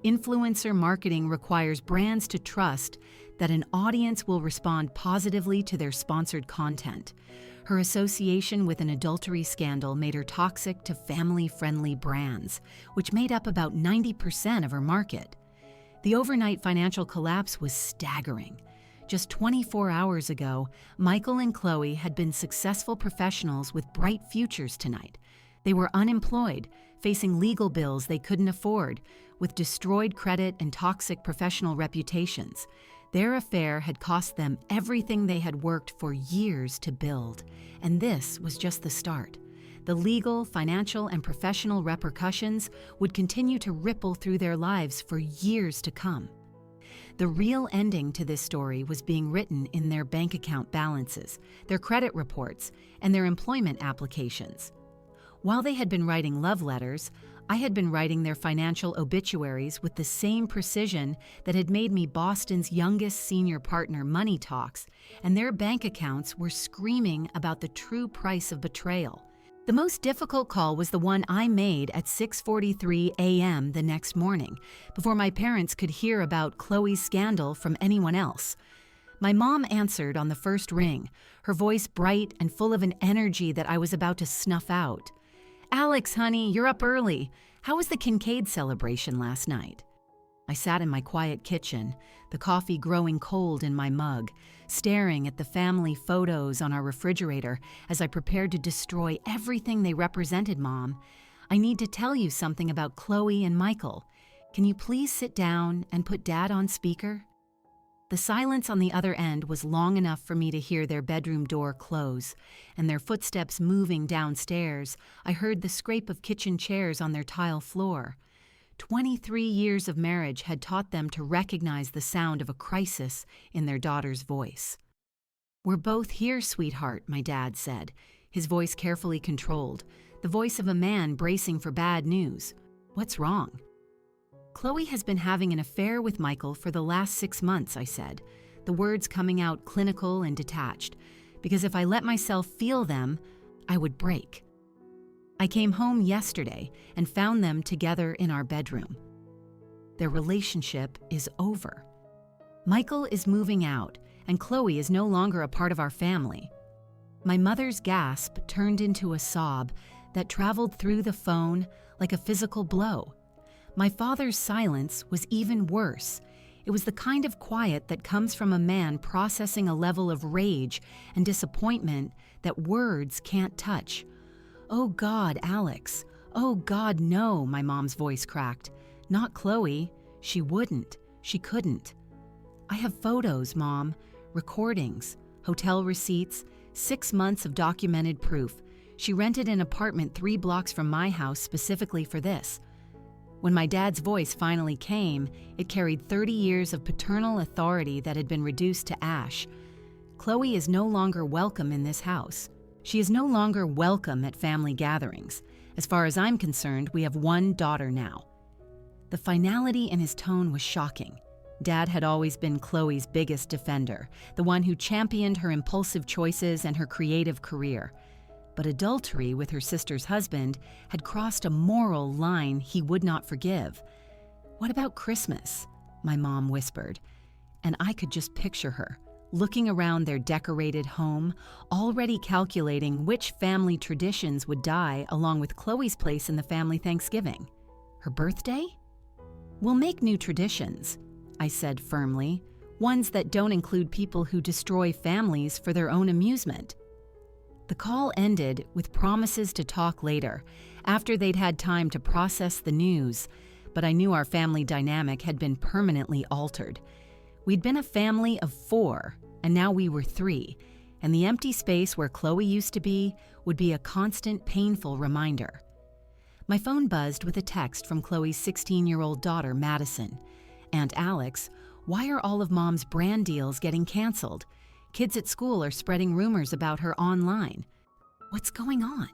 Influencer marketing requires brands to trust that an audience will respond positively to their sponsored content. Her association with an adultery scandal made her toxic to family-friendly brands, which made up about 90% of her market. The overnight financial collapse was staggering. Just 24 hours ago, Michael and Chloe had been successful professionals with bright futures tonight. They were unemployed, facing legal bills they couldn't afford, with destroyed credit and toxic professional reputations. Their affair had cost them everything they had worked for years to build, and this was just the start. The legal, financial, and professional repercussions would continue to ripple through their lives for years to come. The real ending to this story was being written in their bank account balances, their credit reports, and their employment applications. While they had been writing love letters, I had been writing their financial obituaries with the same precision that had made me Boston's youngest senior partner money talks, and their bank accounts were screaming about the true price of betrayal. The most difficult call was the one I made at 6:43 a.m. the next morning, before my parents could hear about Chloe's scandal from anyone else. My mom answered on the first ring, her voice bright and full of an energy that I was about to snuff out. "Alex, honey, you're up early. How was the Kincaid celebration last night?" I sat in my quiet kitchen, the coffee growing cold in my mug, staring at the family photos on our refrigerator as I prepared to destroy everything they represented, Mom. "I need to tell you something about Chloe and Michael. Can you please sit down and put Dad on speaker?" The silence on the other end was long enough for me to hear their bedroom door close, and their footsteps moving downstairs. I heard the scrape of kitchen chairs on their tile floor. 23 years of marriage had taught them to recognize the sound of a crisis in their daughter's voice. "We're both here, sweetheart," my dad said, his voice carefully controlled, the voice of a man bracing for bad news. "What's wrong?" "Chloe has been having an affair with Michael for the last 6 months," I said, the words coming out clinical and detached, because if I let myself feel them, I would break. "I came home yesterday and found them together in our bedroom. Their relationship is over. Michael is moving out, and Chloe is no longer a part of our family." My mother's gasp turned into a sob that traveled through the phone like a physical blow. My father's silence was even worse. It was the kind of quiet that comes from a man processing a level of rage and disappointment that words can't touch. "Oh God, Alex. Oh God, no," my mom's voice cracked. "Not Chloe. She wouldn't. She couldn't." "I have photos, Mom, recordings, hotel receipts, 6 months of documented proof. She rented an apartment 3 blocks from my house specifically for this." When my dad's voice finally came, it carried 30 years of paternal authority that had been reduced to ash. "Chloe is no longer welcome in this house. She is no longer welcome at family gatherings. As far as I'm concerned, we have one daughter now." The finality in his tone was shocking. Dad had always been Chloe's biggest defender, the one who championed her impulsive choices and her creative career. But adultery with her sister's husband had crossed a moral line he would not forgive. "What about Christmas?" my mom whispered, and I could just picture her, looking around their decorated home, already calculating which family traditions would die along with Chloe's place in the family Thanksgiving. Her birthday? "We'll make new traditions," I said firmly, "ones that don't include people who destroy families for their own amusement." The call ended with promises to talk later. after they'd had time to process the news, but I knew our family dynamic had been permanently altered. We'd been a family of 4, and now we were 3, and the empty space where Chloe used to be would be a constant, painful reminder. My phone buzzed with a text from Chloe's 16-year-old daughter, Madison. "Aunt Alex, why are all of Mom's brand deals getting canceled? Kids at school are spreading rumors about her online. What's going on?"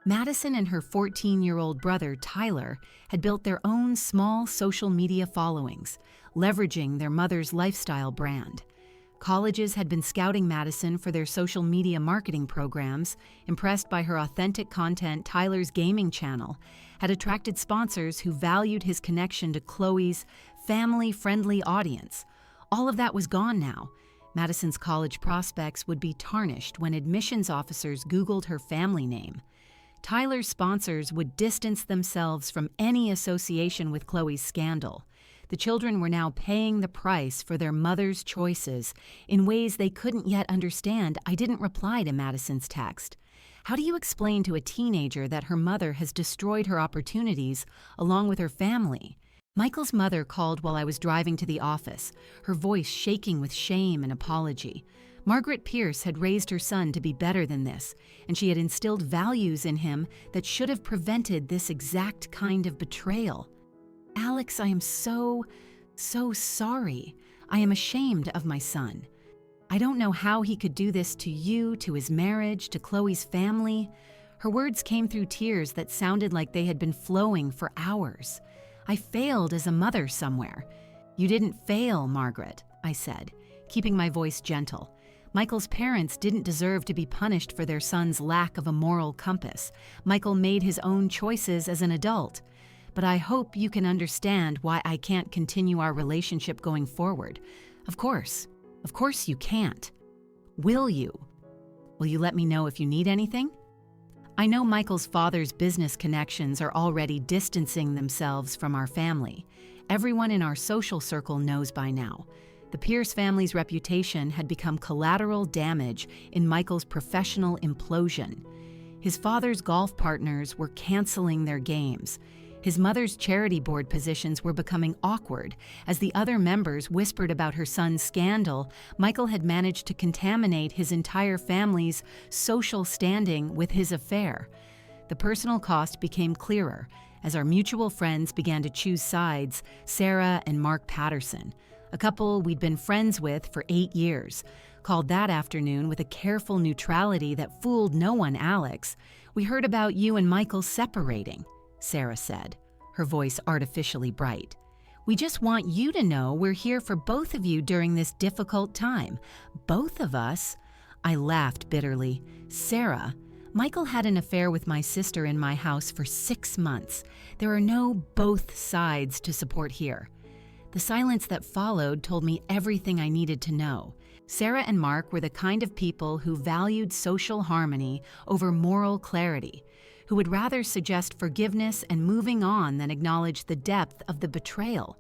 Madison and her 14-year-old brother, Tyler, had built their own small social media followings, leveraging their mother's lifestyle brand. Colleges had been scouting Madison for their social media marketing programs. Impressed by her authentic content, Tyler's gaming channel had attracted sponsors who valued his connection to Chloe's family-friendly audience. All of that was gone now. Madison's college prospects would be tarnished when admissions officers Googled her family name. Tyler's sponsors would distance themselves from any association with Chloe's scandal. The children were now paying the price for their mother's choices in ways they couldn't yet understand. I didn't reply to Madison's text. How do you explain to a teenager that her mother has destroyed her opportunities along with her family? Michael's mother called while I was driving to the office, her voice shaking with shame and apology. Margaret Pierce had raised her son to be better than this, and she had instilled values in him that should have prevented this exact kind of betrayal. "Alex, I am so sorry. I am ashamed of my son. I don't know how he could do this to you, to his marriage, to Chloe's family." Her words came through tears that sounded like they had been flowing for hours. "I failed as a mother somewhere." "You didn't fail, Margaret," I said, keeping my voice gentle. Michael's parents didn't deserve to be punished for their son's lack of a moral compass. Michael made his own choices as an adult. But I hope you can understand why I can't continue our relationship going forward. Of course you can't. Will you? Will you let me know if you need anything? I know Michael's father's business connections are already distancing themselves from our family. Everyone in our social circle knows by now. The Pierce family's reputation had become collateral damage in Michael's professional implosion. His father's golf partners were canceling their games. His mother's charity board positions were becoming awkward. As the other members whispered about her son's scandal, Michael had managed to contaminate his entire family's social standing with his affair. The personal cost became clearer as our mutual friends began to choose sides, Sarah and Mark Patterson, a couple we'd been friends with for 8 years. Called that afternoon with a careful neutrality that fooled no one, "Alex, we heard about you and Michael separating," Sarah said, her voice artificially bright. "We just want you to know we're here for both of you during this difficult time." "Both of us?" I laughed bitterly. "Sarah, Michael had an affair with my sister in my house for 6 months. There are no both sides to support here." The silence that followed told me everything I needed to know. Sarah and Mark were the kind of people who valued social harmony over moral clarity, who would rather suggest forgiveness and moving on than acknowledge the depth of the betrayal.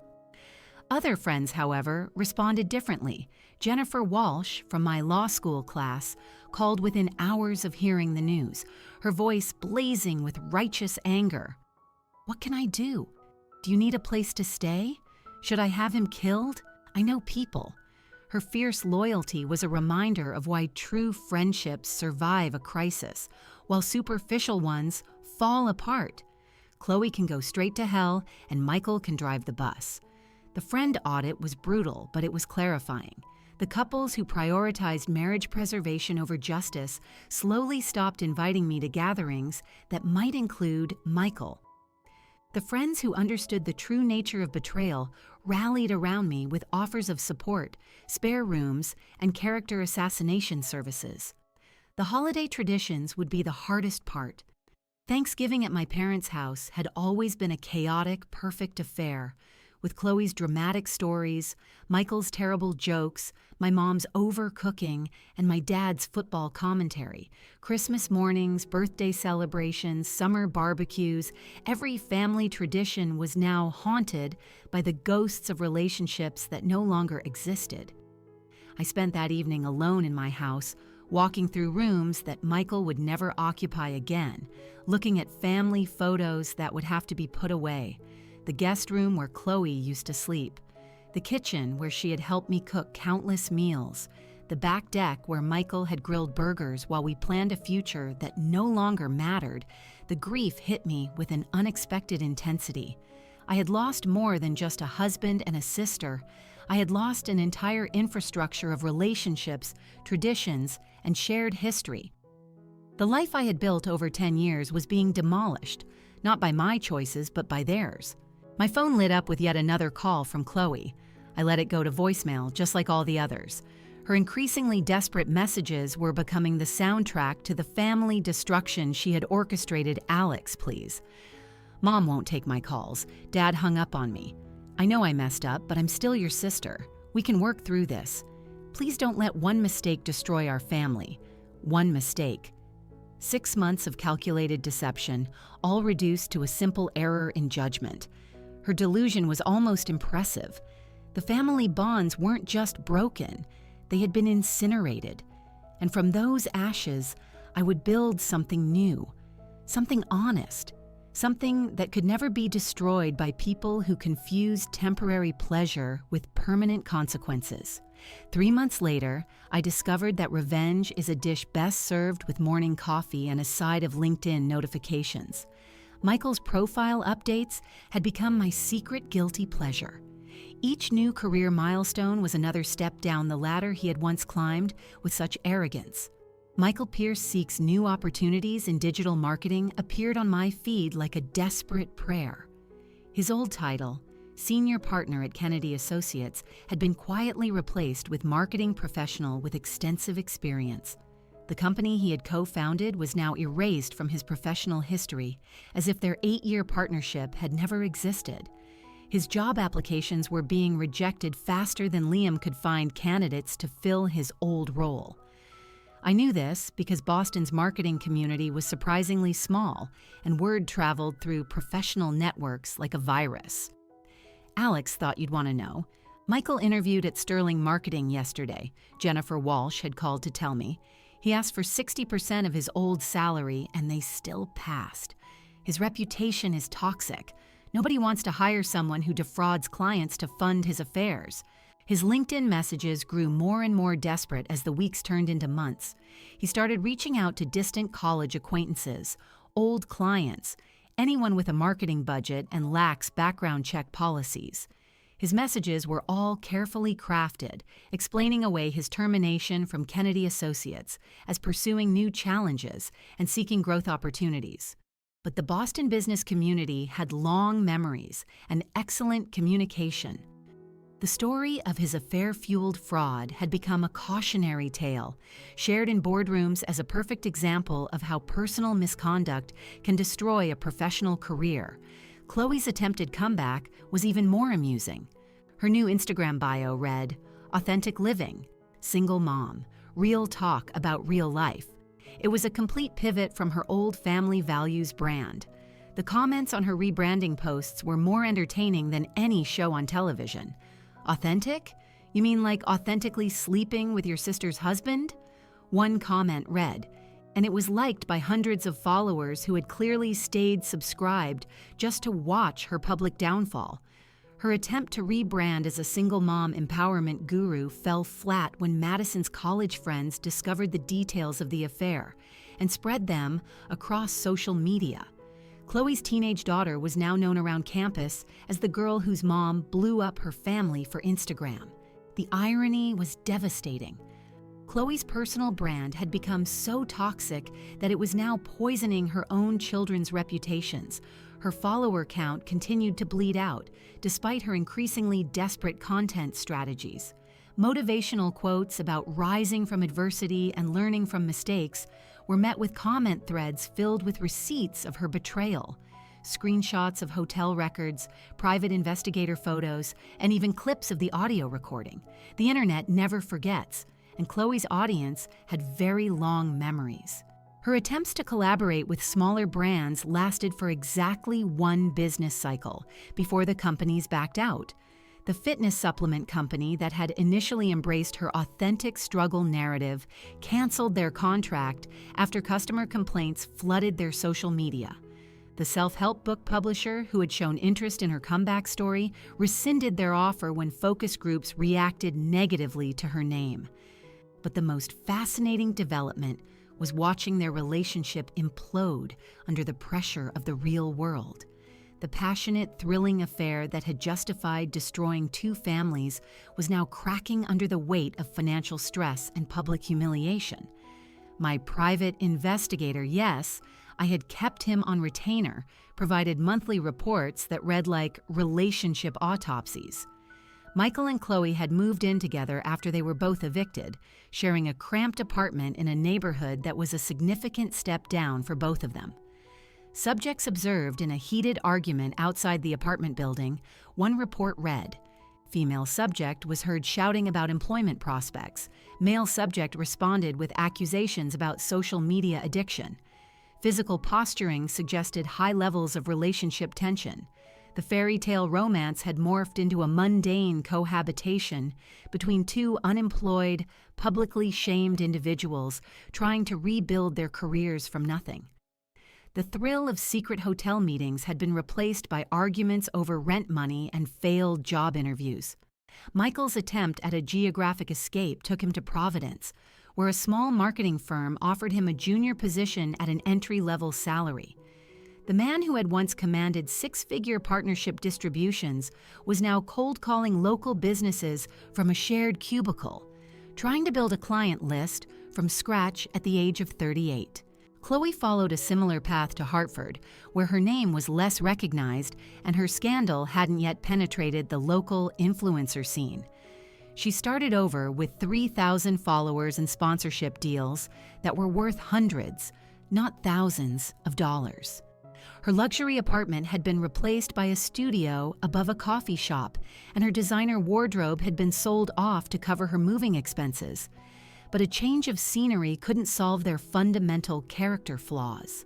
Other friends, however, responded differently. Jennifer Walsh, from my law school class, called within hours of hearing the news, her voice blazing with righteous anger. "What can I do? Do you need a place to stay? Should I have him killed? I know people." Her fierce loyalty was a reminder of why true friendships survive a crisis, while superficial ones fall apart. Chloe can go straight to hell, and Michael can drive the bus. The friend audit was brutal, but it was clarifying. The couples who prioritized marriage preservation over justice slowly stopped inviting me to gatherings that might include Michael. The friends who understood the true nature of betrayal rallied around me with offers of support, spare rooms, and character assassination services. The holiday traditions would be the hardest part. Thanksgiving at my parents' house had always been a chaotic, perfect affair, with Chloe's dramatic stories, Michael's terrible jokes, my mom's overcooking, and my dad's football commentary. Christmas mornings, birthday celebrations, summer barbecues, every family tradition was now haunted by the ghosts of relationships that no longer existed. I spent that evening alone in my house, walking through rooms that Michael would never occupy again, looking at family photos that would have to be put away, the guest room where Chloe used to sleep, the kitchen where she had helped me cook countless meals, the back deck where Michael had grilled burgers while we planned a future that no longer mattered. The grief hit me with an unexpected intensity. I had lost more than just a husband and a sister. I had lost an entire infrastructure of relationships, traditions, and shared history. The life I had built over 10 years was being demolished, not by my choices, but by theirs. My phone lit up with yet another call from Chloe. I let it go to voicemail, just like all the others. Her increasingly desperate messages were becoming the soundtrack to the family destruction she had orchestrated. "Alex, please. Mom won't take my calls. Dad hung up on me. I know I messed up, but I'm still your sister. We can work through this. Please don't let one mistake destroy our family. One mistake." 6 months of calculated deception, all reduced to a simple error in judgment. Her delusion was almost impressive. The family bonds weren't just broken. They had been incinerated. And from those ashes, I would build something new, something honest, something that could never be destroyed by people who confused temporary pleasure with permanent consequences. 3 months later, I discovered that revenge is a dish best served with morning coffee and a side of LinkedIn notifications. Michael's profile updates had become my secret guilty pleasure. Each new career milestone was another step down the ladder he had once climbed with such arrogance. Michael Pierce Seeks New Opportunities in Digital Marketing appeared on my feed like a desperate prayer. His old title, Senior Partner at Kennedy Associates, had been quietly replaced with Marketing Professional with extensive experience. The company he had co-founded was now erased from his professional history, as if their 8-year partnership had never existed. His job applications were being rejected faster than Liam could find candidates to fill his old role. I knew this because Boston's marketing community was surprisingly small, and word traveled through professional networks like a virus. "Alex thought you'd want to know. Michael interviewed at Sterling Marketing yesterday," Jennifer Walsh had called to tell me. "He asked for 60% of his old salary, and they still passed. His reputation is toxic. Nobody wants to hire someone who defrauds clients to fund his affairs." His LinkedIn messages grew more and more desperate as the weeks turned into months. He started reaching out to distant college acquaintances, old clients, anyone with a marketing budget and lax background check policies. His messages were all carefully crafted, explaining away his termination from Kennedy Associates as pursuing new challenges and seeking growth opportunities. But the Boston business community had long memories and excellent communication. The story of his affair-fueled fraud had become a cautionary tale, shared in boardrooms as a perfect example of how personal misconduct can destroy a professional career. Chloe's attempted comeback was even more amusing. Her new Instagram bio read, "Authentic living, single mom, real talk about real life." It was a complete pivot from her old family values brand. The comments on her rebranding posts were more entertaining than any show on television. "Authentic? You mean like authentically sleeping with your sister's husband?" One comment read, and it was liked by hundreds of followers who had clearly stayed subscribed just to watch her public downfall. Her attempt to rebrand as a single mom empowerment guru fell flat when Madison's college friends discovered the details of the affair and spread them across social media. Chloe's teenage daughter was now known around campus as the girl whose mom blew up her family for Instagram. The irony was devastating. Chloe's personal brand had become so toxic that it was now poisoning her own children's reputations. Her follower count continued to bleed out, despite her increasingly desperate content strategies. Motivational quotes about rising from adversity and learning from mistakes were met with comment threads filled with receipts of her betrayal. Screenshots of hotel records, private investigator photos, and even clips of the audio recording. The internet never forgets, and Chloe's audience had very long memories. Her attempts to collaborate with smaller brands lasted for exactly one business cycle before the companies backed out. The fitness supplement company that had initially embraced her authentic struggle narrative canceled their contract after customer complaints flooded their social media. The self-help book publisher, who had shown interest in her comeback story, rescinded their offer when focus groups reacted negatively to her name. But the most fascinating development was watching their relationship implode under the pressure of the real world. The passionate, thrilling affair that had justified destroying two families was now cracking under the weight of financial stress and public humiliation. My private investigator, yes, I had kept him on retainer, provided monthly reports that read like relationship autopsies. Michael and Chloe had moved in together after they were both evicted, sharing a cramped apartment in a neighborhood that was a significant step down for both of them. Subjects observed in a heated argument outside the apartment building, one report read, female subject was heard shouting about employment prospects. Male subject responded with accusations about social media addiction. Physical posturing suggested high levels of relationship tension. The fairy tale romance had morphed into a mundane cohabitation between two unemployed, publicly shamed individuals trying to rebuild their careers from nothing. The thrill of secret hotel meetings had been replaced by arguments over rent money and failed job interviews. Michael's attempt at a geographic escape took him to Providence, where a small marketing firm offered him a junior position at an entry-level salary. The man who had once commanded six-figure partnership distributions was now cold-calling local businesses from a shared cubicle, trying to build a client list from scratch at the age of 38. Chloe followed a similar path to Hartford, where her name was less recognized and her scandal hadn't yet penetrated the local influencer scene. She started over with 3,000 followers and sponsorship deals that were worth hundreds, not thousands, of dollars. Her luxury apartment had been replaced by a studio above a coffee shop, and her designer wardrobe had been sold off to cover her moving expenses. But a change of scenery couldn't solve their fundamental character flaws.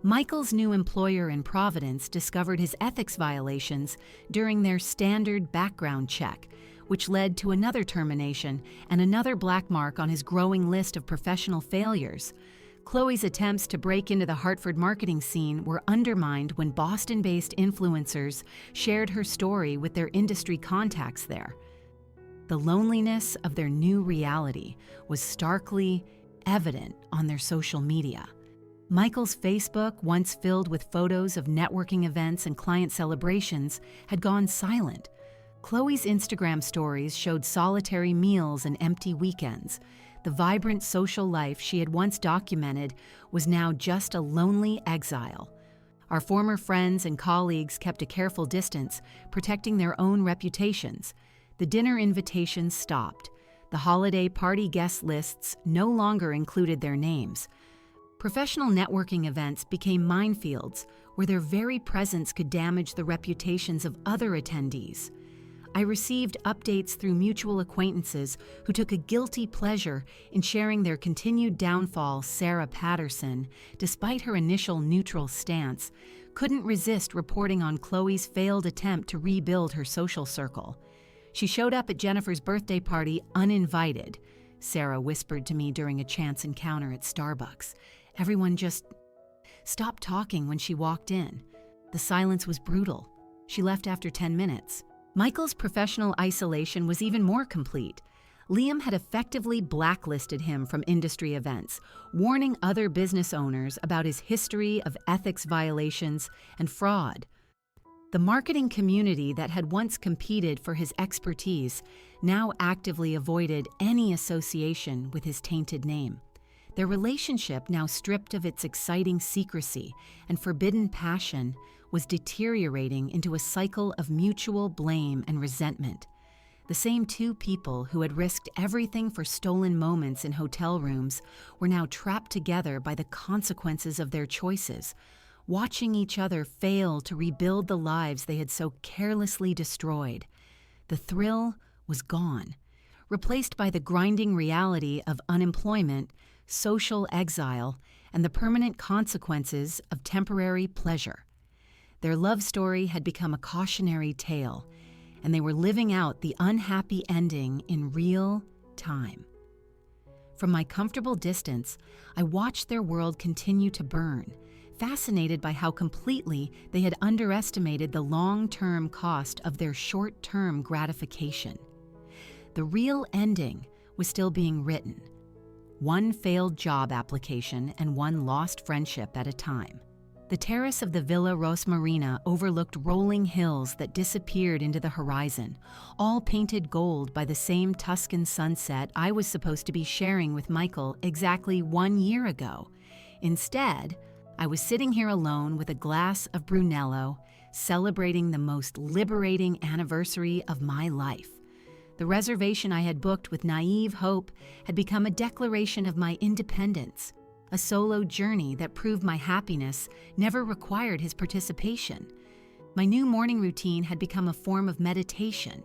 Michael's new employer in Providence discovered his ethics violations during their standard background check, which led to another termination and another black mark on his growing list of professional failures. Chloe's attempts to break into the Hartford marketing scene were undermined when Boston-based influencers shared her story with their industry contacts there. The loneliness of their new reality was starkly evident on their social media. Michael's Facebook, once filled with photos of networking events and client celebrations, had gone silent. Chloe's Instagram stories showed solitary meals and empty weekends. The vibrant social life she had once documented was now just a lonely exile. Our former friends and colleagues kept a careful distance, protecting their own reputations. The dinner invitations stopped. The holiday party guest lists no longer included their names. Professional networking events became minefields where their very presence could damage the reputations of other attendees. I received updates through mutual acquaintances who took a guilty pleasure in sharing their continued downfall. Sarah Patterson, despite her initial neutral stance, couldn't resist reporting on Chloe's failed attempt to rebuild her social circle. She showed up at Jennifer's birthday party uninvited, Sarah whispered to me during a chance encounter at Starbucks. Everyone just stopped talking when she walked in. The silence was brutal. She left after 10 minutes. Michael's professional isolation was even more complete. Liam had effectively blacklisted him from industry events, warning other business owners about his history of ethics violations and fraud. The marketing community that had once competed for his expertise now actively avoided any association with his tainted name. Their relationship, now stripped of its exciting secrecy and forbidden passion, was deteriorating into a cycle of mutual blame and resentment. The same two people who had risked everything for stolen moments in hotel rooms were now trapped together by the consequences of their choices, watching each other fail to rebuild the lives they had so carelessly destroyed. The thrill was gone, replaced by the grinding reality of unemployment, social exile, and the permanent consequences of temporary pleasure. Their love story had become a cautionary tale, and they were living out the unhappy ending in real time. From my comfortable distance, I watched their world continue to burn, fascinated by how completely they had underestimated the long-term cost of their short-term gratification. The real ending was still being written, one failed job application and one lost friendship at a time. The terrace of the Villa Rosmarina overlooked rolling hills that disappeared into the horizon, all painted gold by the same Tuscan sunset I was supposed to be sharing with Michael exactly 1 year ago. Instead, I was sitting here alone with a glass of Brunello, celebrating the most liberating anniversary of my life. The reservation I had booked with naive hope had become a declaration of my independence, a solo journey that proved my happiness never required his participation. My new morning routine had become a form of meditation.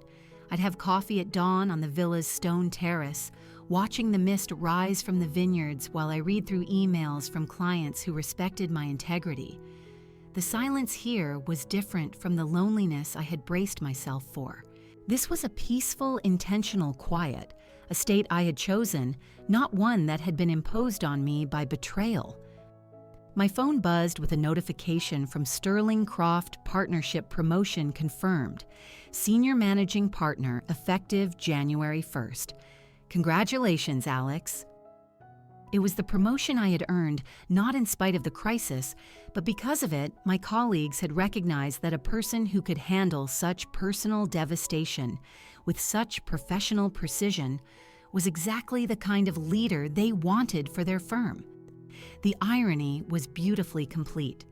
I'd have coffee at dawn on the villa's stone terrace, watching the mist rise from the vineyards while I read through emails from clients who respected my integrity. The silence here was different from the loneliness I had braced myself for. This was a peaceful, intentional quiet, a state I had chosen, not one that had been imposed on me by betrayal. My phone buzzed with a notification from Sterling Croft Partnership Promotion confirmed. Senior Managing Partner, effective January 1st. Congratulations, Alex. It was the promotion I had earned, not in spite of the crisis, but because of it, my colleagues had recognized that a person who could handle such personal devastation with such professional precision was exactly the kind of leader they wanted for their firm. The irony was beautifully complete.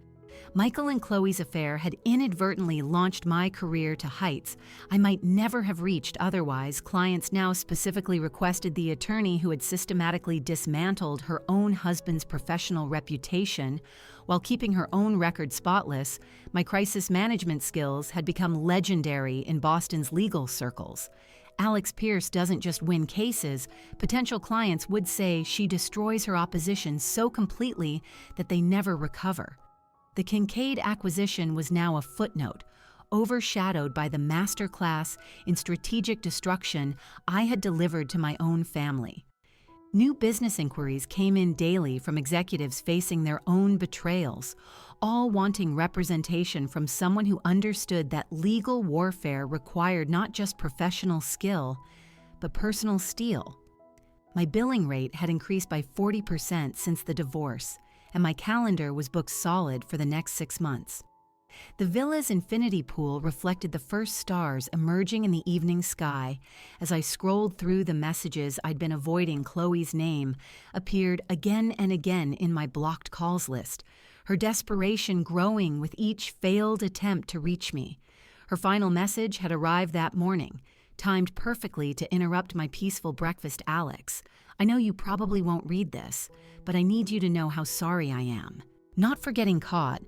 Michael and Chloe's affair had inadvertently launched my career to heights I might never have reached otherwise. Clients now specifically requested the attorney who had systematically dismantled her own husband's professional reputation while keeping her own record spotless. My crisis management skills had become legendary in Boston's legal circles. Alex Pierce doesn't just win cases, potential clients would say she destroys her opposition so completely that they never recover. The Kincaid acquisition was now a footnote, overshadowed by the masterclass in strategic destruction I had delivered to my own family. New business inquiries came in daily from executives facing their own betrayals, all wanting representation from someone who understood that legal warfare required not just professional skill, but personal steel. My billing rate had increased by 40% since the divorce, and my calendar was booked solid for the next 6 months. The villa's infinity pool reflected the first stars emerging in the evening sky as I scrolled through the messages I'd been avoiding. Chloe's name appeared again and again in my blocked calls list, her desperation growing with each failed attempt to reach me. Her final message had arrived that morning, timed perfectly to interrupt my peaceful breakfast. Alex, I know you probably won't read this, but I need you to know how sorry I am. Not for getting caught,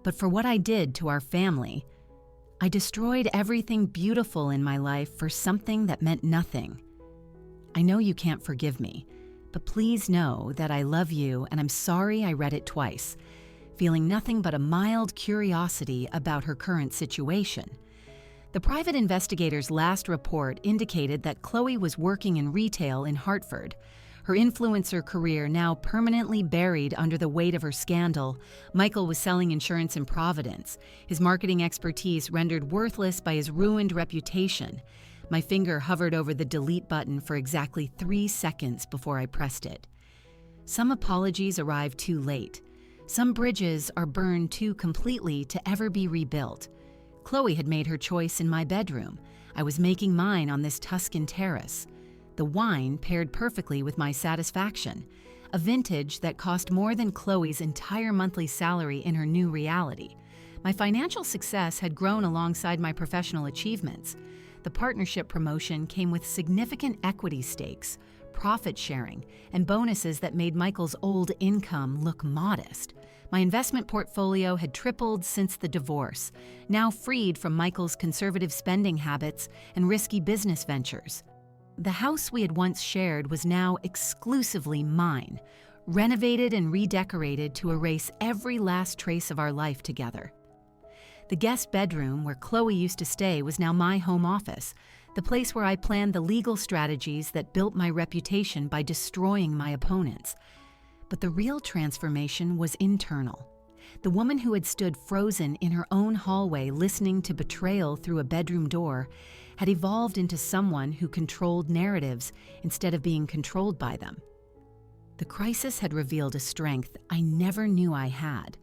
but for what I did to our family. I destroyed everything beautiful in my life for something that meant nothing. I know you can't forgive me, but please know that I love you and I'm sorry I read it twice, feeling nothing but a mild curiosity about her current situation. The private investigator's last report indicated that Chloe was working in retail in Hartford. Her influencer career now permanently buried under the weight of her scandal. Michael was selling insurance in Providence, his marketing expertise rendered worthless by his ruined reputation. My finger hovered over the delete button for exactly 3 seconds before I pressed it. Some apologies arrive too late. Some bridges are burned too completely to ever be rebuilt. Chloe had made her choice in my bedroom. I was making mine on this Tuscan terrace. The wine paired perfectly with my satisfaction, a vintage that cost more than Chloe's entire monthly salary in her new reality. My financial success had grown alongside my professional achievements. The partnership promotion came with significant equity stakes, profit sharing, and bonuses that made Michael's old income look modest. My investment portfolio had tripled since the divorce, now freed from Michael's conservative spending habits and risky business ventures. The house we had once shared was now exclusively mine, renovated and redecorated to erase every last trace of our life together. The guest bedroom where Chloe used to stay was now my home office, the place where I planned the legal strategies that built my reputation by destroying my opponents. But the real transformation was internal. The woman who had stood frozen in her own hallway listening to betrayal through a bedroom door had evolved into someone who controlled narratives instead of being controlled by them. The crisis had revealed a strength I never knew I had,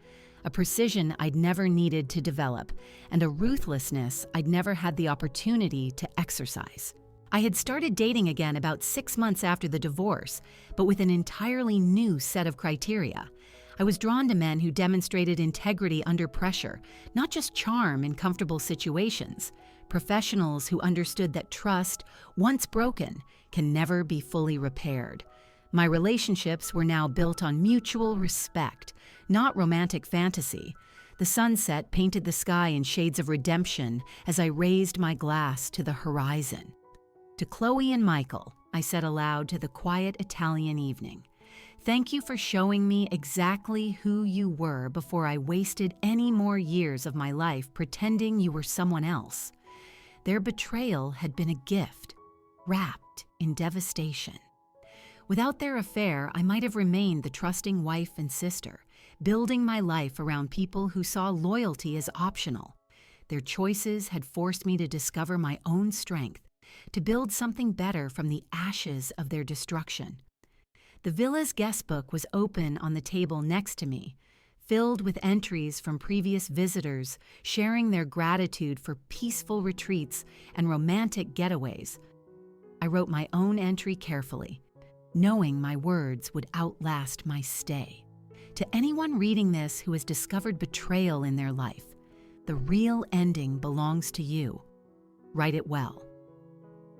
a precision I'd never needed to develop, and a ruthlessness I'd never had the opportunity to exercise. I had started dating again about 6 months after the divorce, but with an entirely new set of criteria. I was drawn to men who demonstrated integrity under pressure, not just charm in comfortable situations. Professionals who understood that trust, once broken, can never be fully repaired. My relationships were now built on mutual respect, not romantic fantasy. The sunset painted the sky in shades of redemption as I raised my glass to the horizon. To Chloe and Michael, I said aloud to the quiet Italian evening, "Thank you for showing me exactly who you were before I wasted any more years of my life pretending you were someone else." Their betrayal had been a gift, wrapped in devastation. Without their affair, I might have remained the trusting wife and sister, building my life around people who saw loyalty as optional. Their choices had forced me to discover my own strength, to build something better from the ashes of their destruction. The villa's guest book was open on the table next to me, filled with entries from previous visitors sharing their gratitude for peaceful retreats and romantic getaways. I wrote my own entry carefully, knowing my words would outlast my stay. To anyone reading this who has discovered betrayal in their life, the real ending belongs to you. Write it well.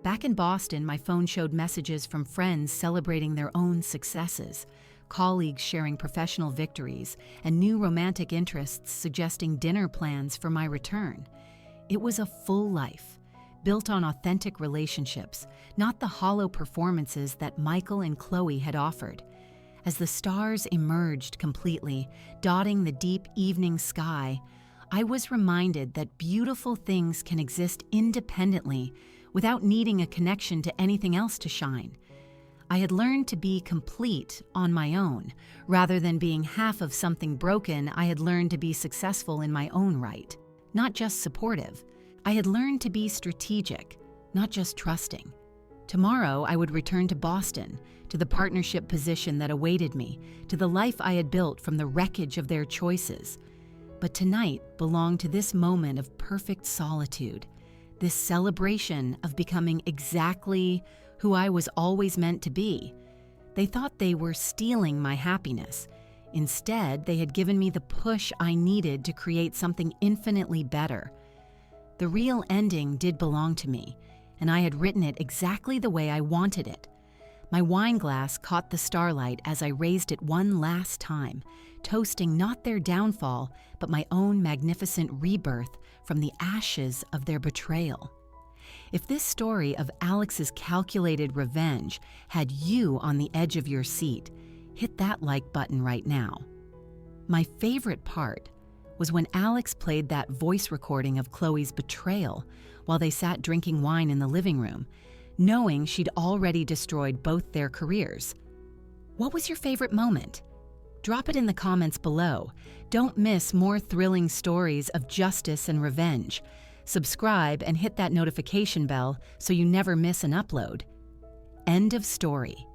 Back in Boston, my phone showed messages from friends celebrating their own successes, colleagues sharing professional victories, and new romantic interests suggesting dinner plans for my return. It was a full life, built on authentic relationships, not the hollow performances that Michael and Chloe had offered. As the stars emerged completely, dotting the deep evening sky, I was reminded that beautiful things can exist independently without needing a connection to anything else to shine. I had learned to be complete on my own. Rather than being half of something broken, I had learned to be successful in my own right, not just supportive. I had learned to be strategic, not just trusting. Tomorrow, I would return to Boston, to the partnership position that awaited me, to the life I had built from the wreckage of their choices. But tonight belonged to this moment of perfect solitude, this celebration of becoming exactly who I was always meant to be. They thought they were stealing my happiness. Instead, they had given me the push I needed to create something infinitely better. The real ending did belong to me, and I had written it exactly the way I wanted it. My wine glass caught the starlight as I raised it one last time, toasting not their downfall, but my own magnificent rebirth from the ashes of their betrayal. If this story of Alex's calculated revenge had you on the edge of your seat, hit that like button right now. My favorite part was when Alex played that voice recording of Chloe's betrayal while they sat drinking wine in the living room, knowing she'd already destroyed both their careers. What was your favorite moment? Drop it in the comments below. Don't miss more thrilling stories of justice and revenge. Subscribe and hit that notification bell so you never miss an upload. End of story.